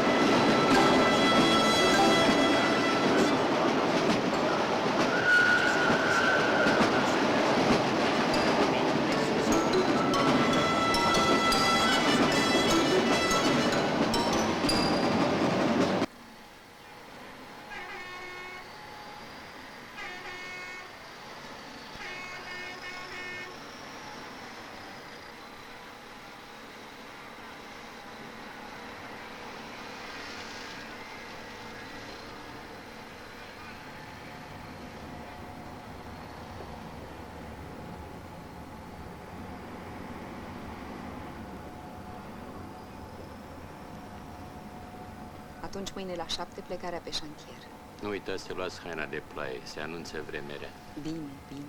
Atunci mâine la 7 plecarea pe șantier. Nu uitați să luați haina de ploaie, se anunță vreme rea. Bine, bine.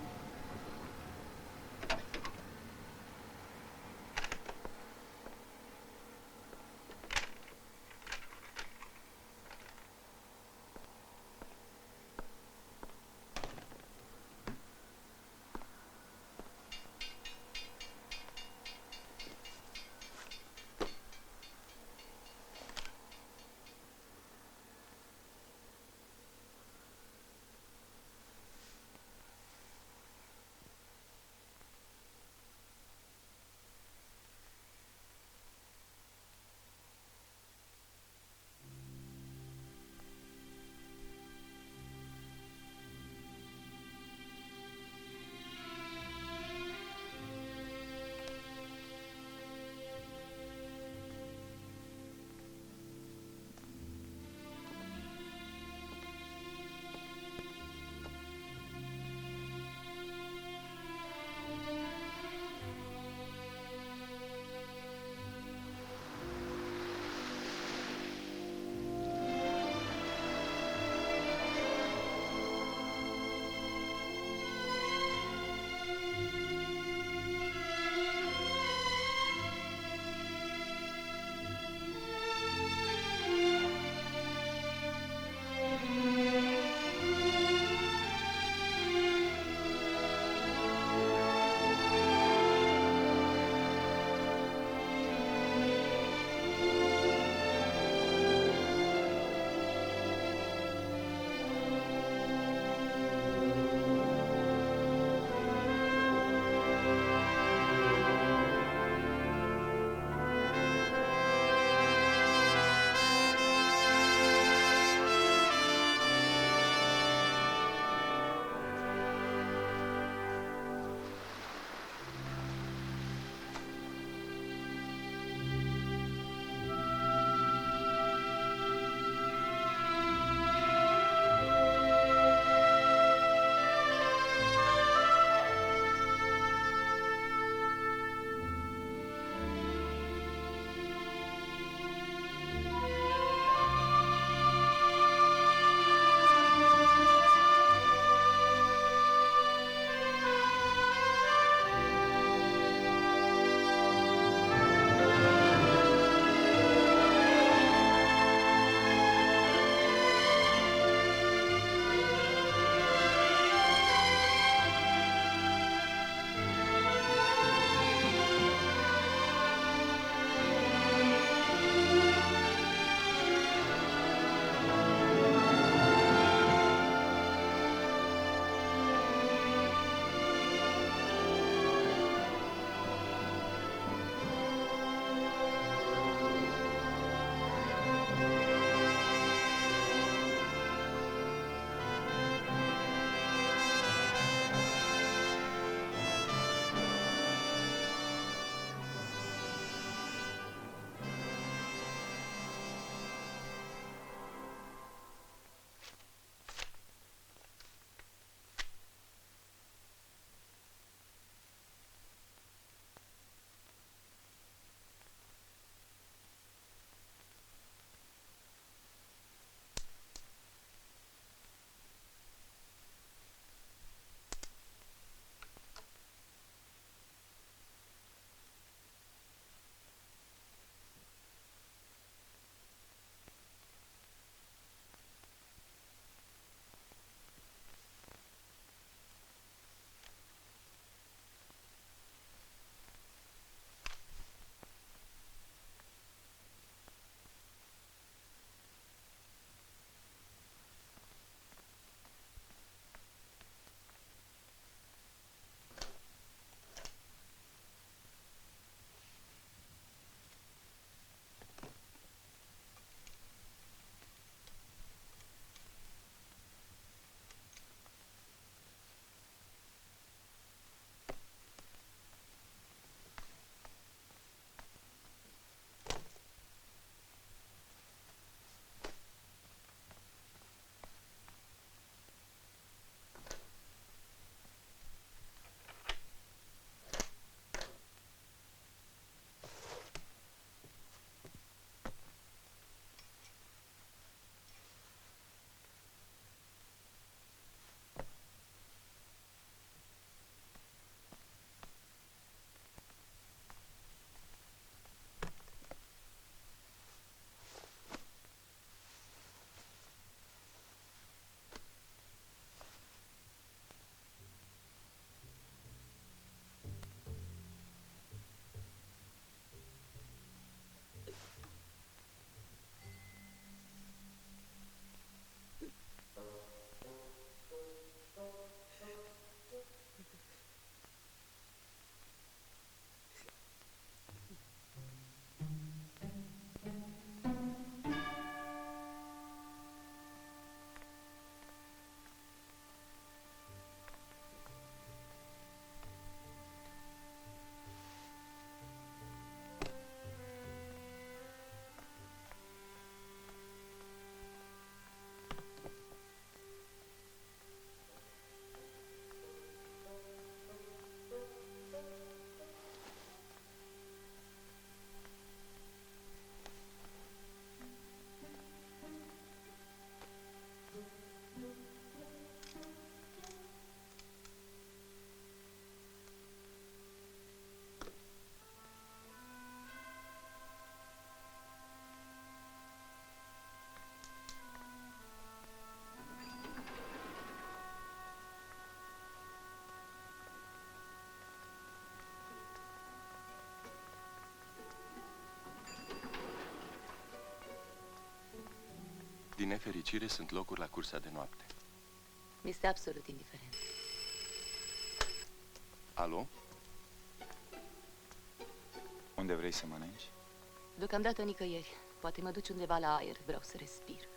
Din nefericire, sunt locuri la cursa de noapte. Mi-este absolut indiferent. Alo? Unde vrei să mănânci? Deocamdată nicăieri. Poate mă duci undeva la aer. Vreau să respir.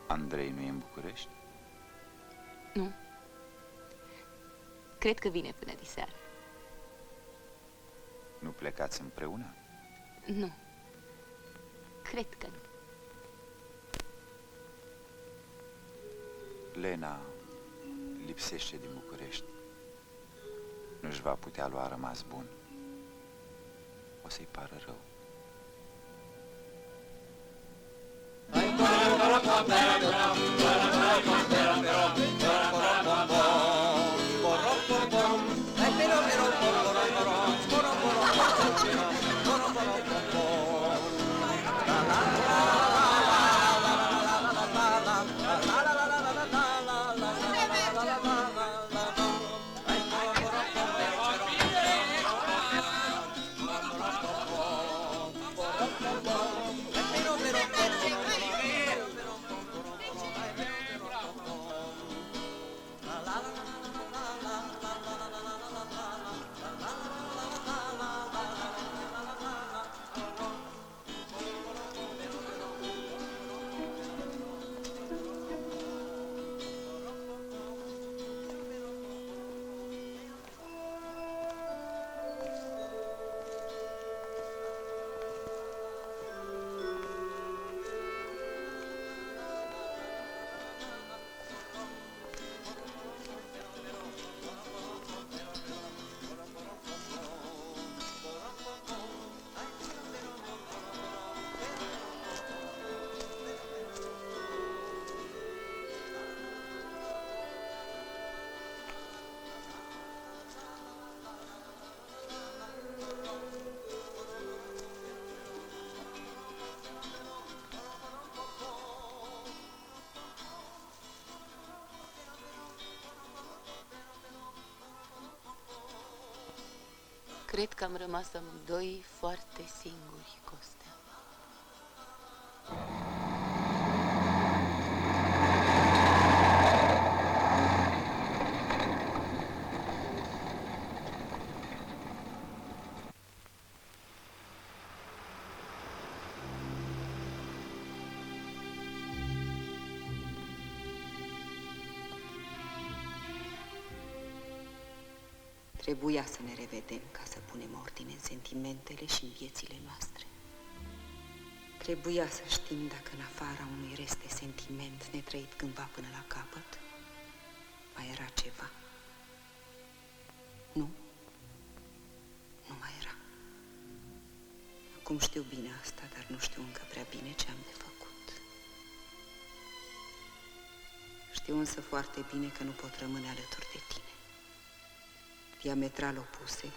Andrei nu e în București? Nu. Cred că vine până diseară. Nu plecați împreună? Nu. Cred că nu. Lena lipsește din București. Nu-și va putea lua rămas bun. O să-i pară rău. Cred că am rămas amândoi foarte singuri, Costea. Trebuia să ne revedem ca să punem ordine în sentimentele și în viețile noastre. Trebuia să știm dacă în afara unui rest de sentiment netrăit cândva până la capăt mai era ceva. Nu. Nu mai era. Acum știu bine asta, dar nu știu încă prea bine ce am de făcut. Știu însă foarte bine că nu pot rămâne alături de tine. Diametral opuse,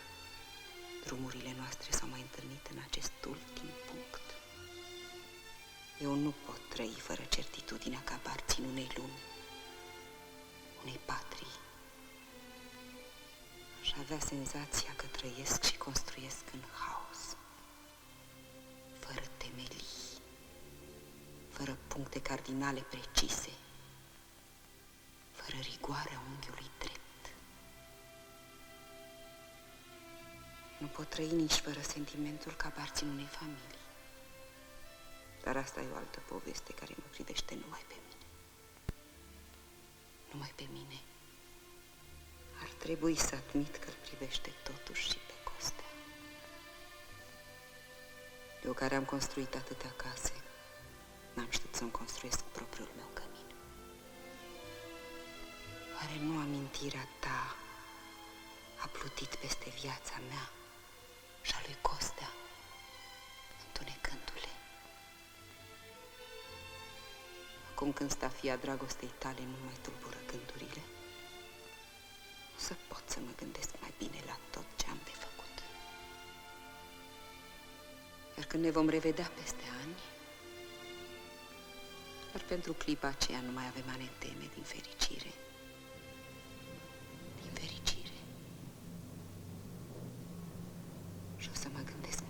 drumurile noastre s-au mai întâlnit în acest ultim punct. Eu nu pot trăi fără certitudinea că aparțin unei lumi, unei patrii. Aș avea senzația că trăiesc și construiesc în haos, fără temelii, fără puncte cardinale precise, fără rigoarea unghiului drept. Nu pot trăi nici fără sentimentul că aparțin unei familii. Dar asta e o altă poveste care mă privește numai pe mine. Numai pe mine. Ar trebui să admit că îl privește totuși și pe Costea. Eu care am construit atâtea case, n-am știut să-mi construiesc propriul meu cămin. Oare nu amintirea ta a plutit peste viața mea și a lui Costea, întunecându-le? Acum când stafia dragostei tale nu mai tulbură gândurile, o să pot să mă gândesc mai bine la tot ce am de făcut. Iar când ne vom revedea peste ani, doar pentru clipa aceea nu mai avem a ne teme din fericire. Din fericire. Și o să mă gândesc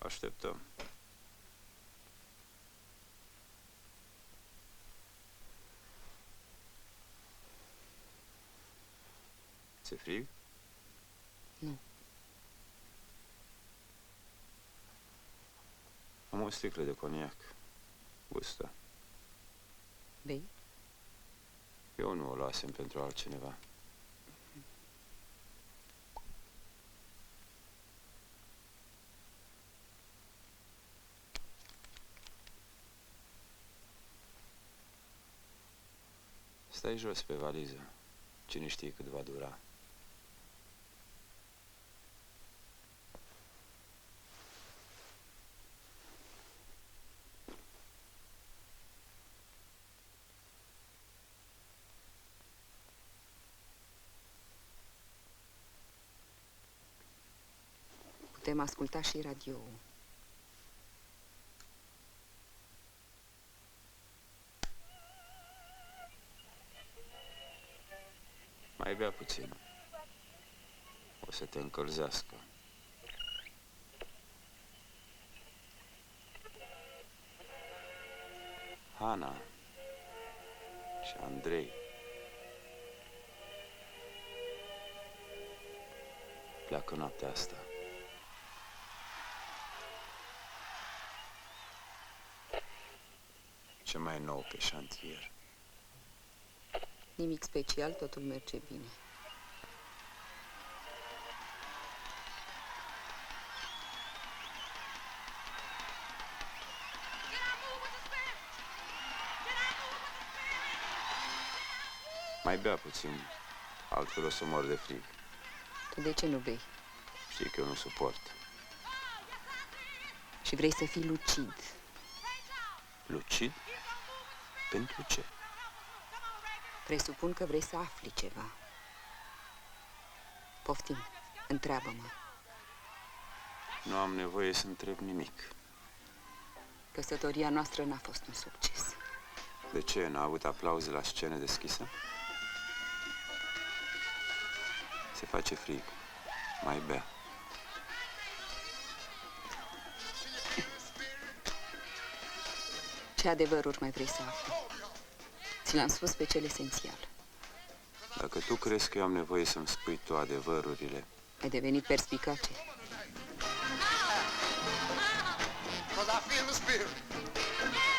așteptăm. Ți-e frig? Nu. Am o sticlă de coniac. Gustă. Bei? Eu nu o luasem pentru altcineva. Stai jos pe valiză. Cine știe cât va dura. Putem asculta și radio-ul. Mai bea puțin. O să te încălzească. Hana și Andrei pleacă noaptea asta. Ce mai nou pe șantier? Nimic special, totul merge bine. Mai bea puțin, altfel o să mor de frig. Tu de ce nu bei? Știi că eu nu suport. Și vrei să fii lucid. Lucid? Pentru ce? Presupun că vrei să afli ceva. Poftim, întreabă-mă. Nu am nevoie să întreb nimic. Căsătoria noastră n-a fost un succes. De ce? N-a avut aplauze la scenă deschisă? Se face frig. Mai bea. Ce adevăruri mai vrei să afli? Ți l-am spus pe cel esențial. Dacă tu crezi că eu am nevoie să-mi spui tu adevărurile... Ai devenit perspicace.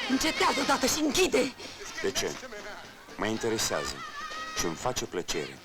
Încetează odată și închide! De ce? Mă interesează și îmi face plăcere.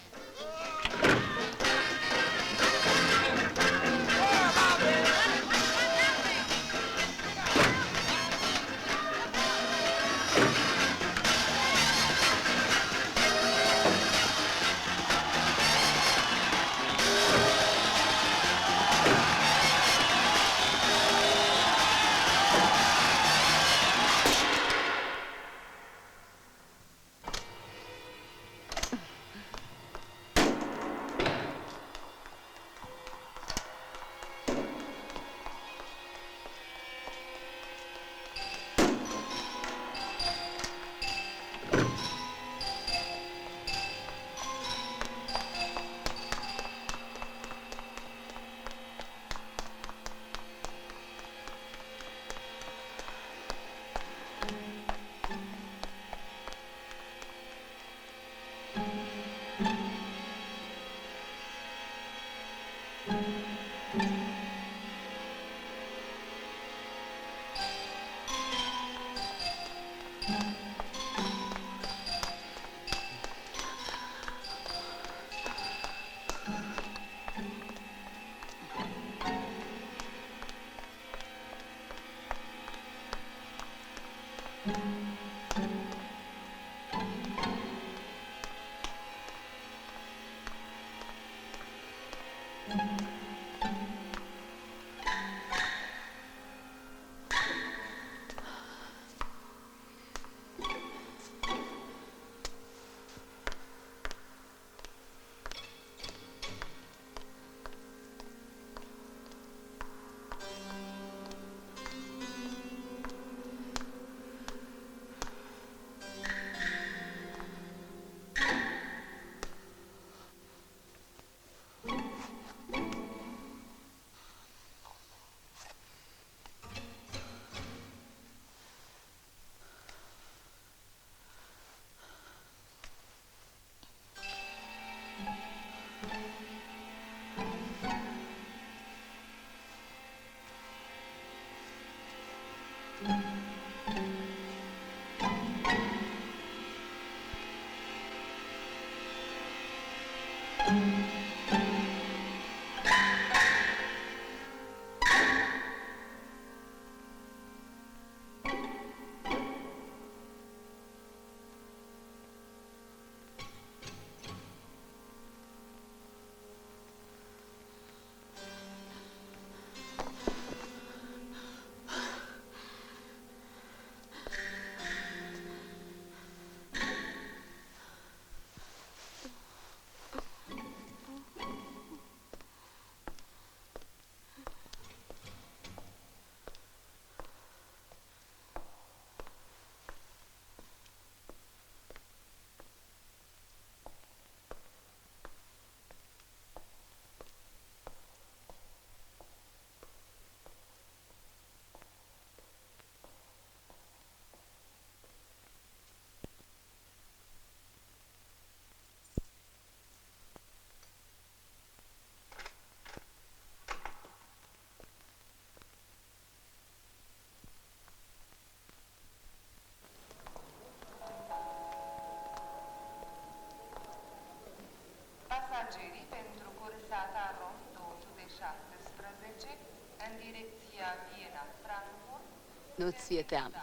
Pasagerii pentru cursa Tarom 217 în direcția Viena-Frankfurt. Nu-ți fie teamă,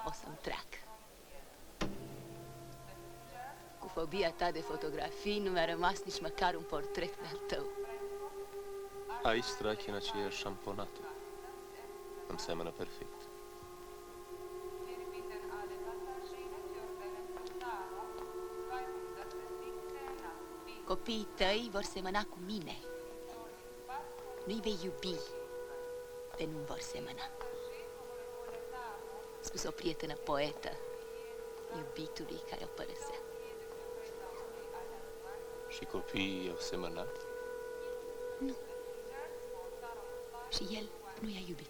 o să-mi treacă. Cu fobia ta de fotografii nu mi-a rămas nici măcar un portret de-al tău. Ai strachi în aceeași șamponată. Îmi seamănă perfect. Copiii tăi vor semăna cu mine. Nu-i vei iubi, de nu vor semăna. Spus o prietenă poetă iubitului care o părăsea. Și copiii au semănat? Nu. Și el nu i-a iubit.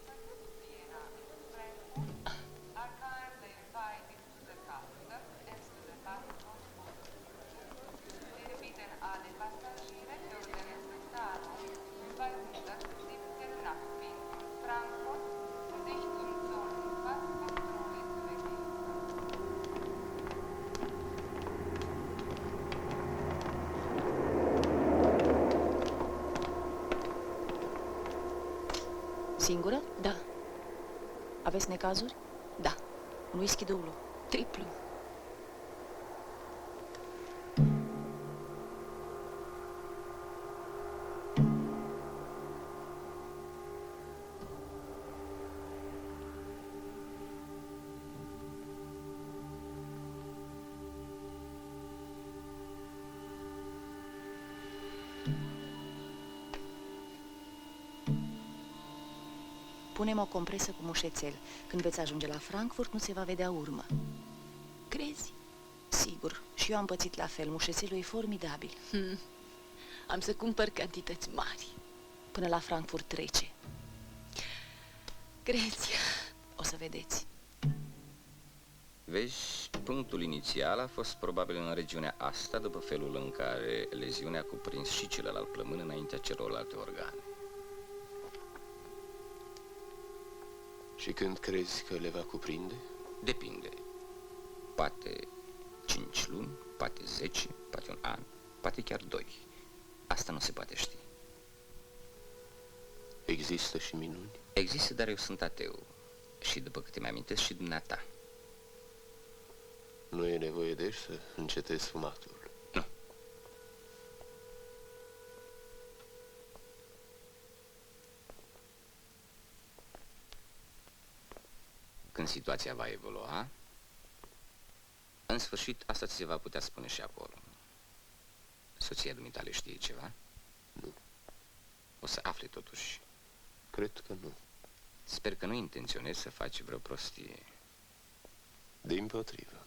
Singură? Da. Aveți necazuri? Da. Un whisky dublu. Triplu. Punem o compresă cu mușețel. Când veți ajunge la Frankfurt, nu se va vedea urmă. Crezi? Sigur. Și eu am pățit la fel. Mușețelul e formidabil. Am să cumpăr cantități mari. Până la Frankfurt trece. Crezi? O să vedeți. Vezi, punctul inițial a fost probabil în regiunea asta, după felul în care leziunea a cuprins și celălalt plămân înaintea celorlalte organe. Și când crezi că le va cuprinde? Depinde. Poate 5 luni, poate 10, poate un an, poate chiar 2. Asta nu se poate ști. Există și minuni? Există, dar eu sunt ateu. Și după câte mi-amintesc și dumneata. Nu e nevoie deci să încetezi fumatul. Nu. Când situația va evolua, în sfârșit, asta ți se va putea spune și acolo. Soția dumitale știe ceva? Nu. O să afle totuși. Cred că nu. Sper că nu intenționezi să faci vreo prostie. Dimpotrivă.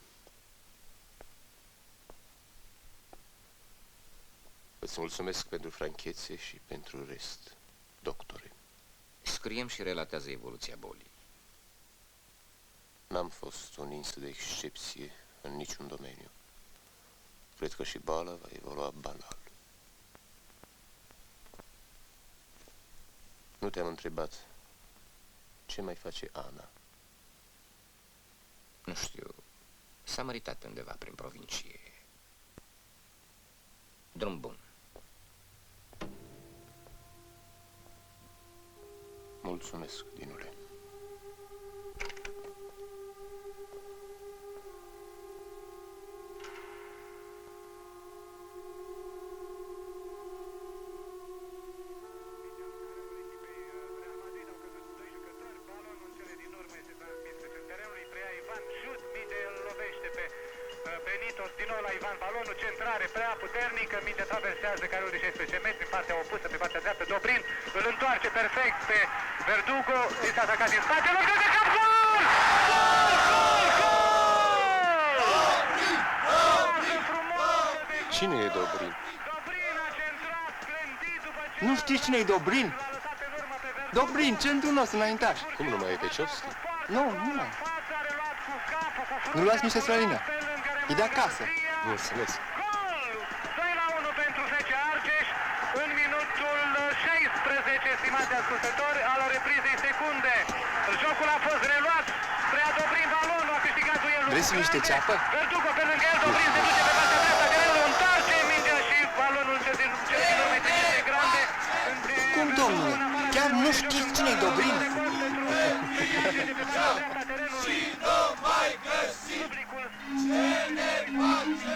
Îți mulțumesc pentru franchețe și pentru rest, doctore. Scriem și relatează evoluția bolii. N-am fost un ins de excepție în niciun domeniu. Cred că și boala va evolua banal. Nu te-am întrebat ce mai face Ana. Nu știu, s-a măritat pe undeva prin provincie. Drum bun. Mulțumesc, Dinule. Din nou la Ivan, balonul, centrare prea puternică, minge traversează carul de 16 metri în partea opusă, pe partea dreaptă, Dobrin îl întoarce perfect pe Verdugo, este atacat din spate, loc de cap, gol! Cine e Dobrin? Nu știi cine e Dobrin? Dobrin, centrul nostru înaintaș. Cum nu mai e Peciovski? Nu mai. Nu luați niște strălină. E de acasă. Nu înțeles. 2-1 pentru FC Argeș în minutul 16, stimate ascultători, al reprizei secunde. Jocul a fost reluat spre a Dobrin, balonul a câștigat duelul. Vreți niște ceapă? Verdugo pe lângă el, Dobrin se duce pe partea dreaptă, Grelu întoarce mingea și balonul cel din urmă este grande. Cum, domnule? Chiar nu știți cine e Dobrin? Și nu mai găsim ce ne face.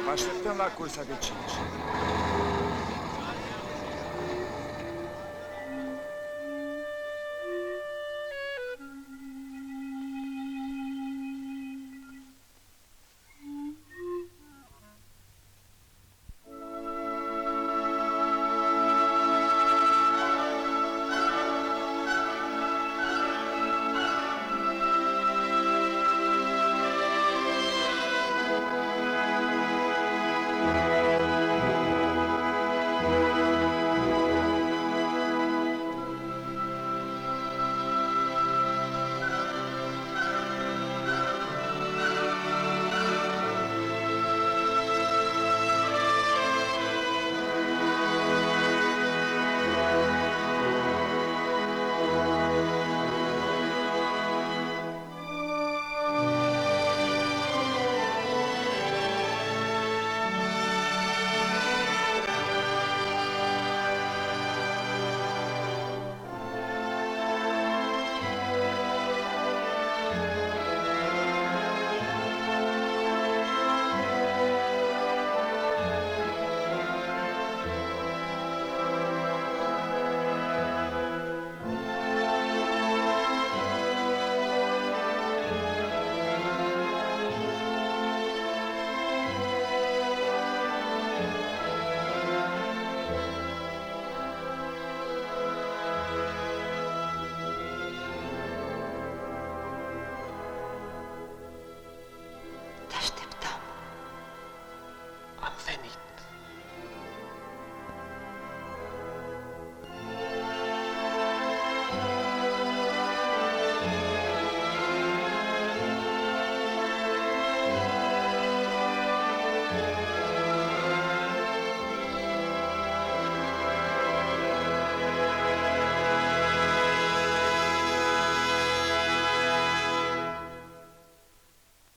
Vă așteptăm la cursa de 5.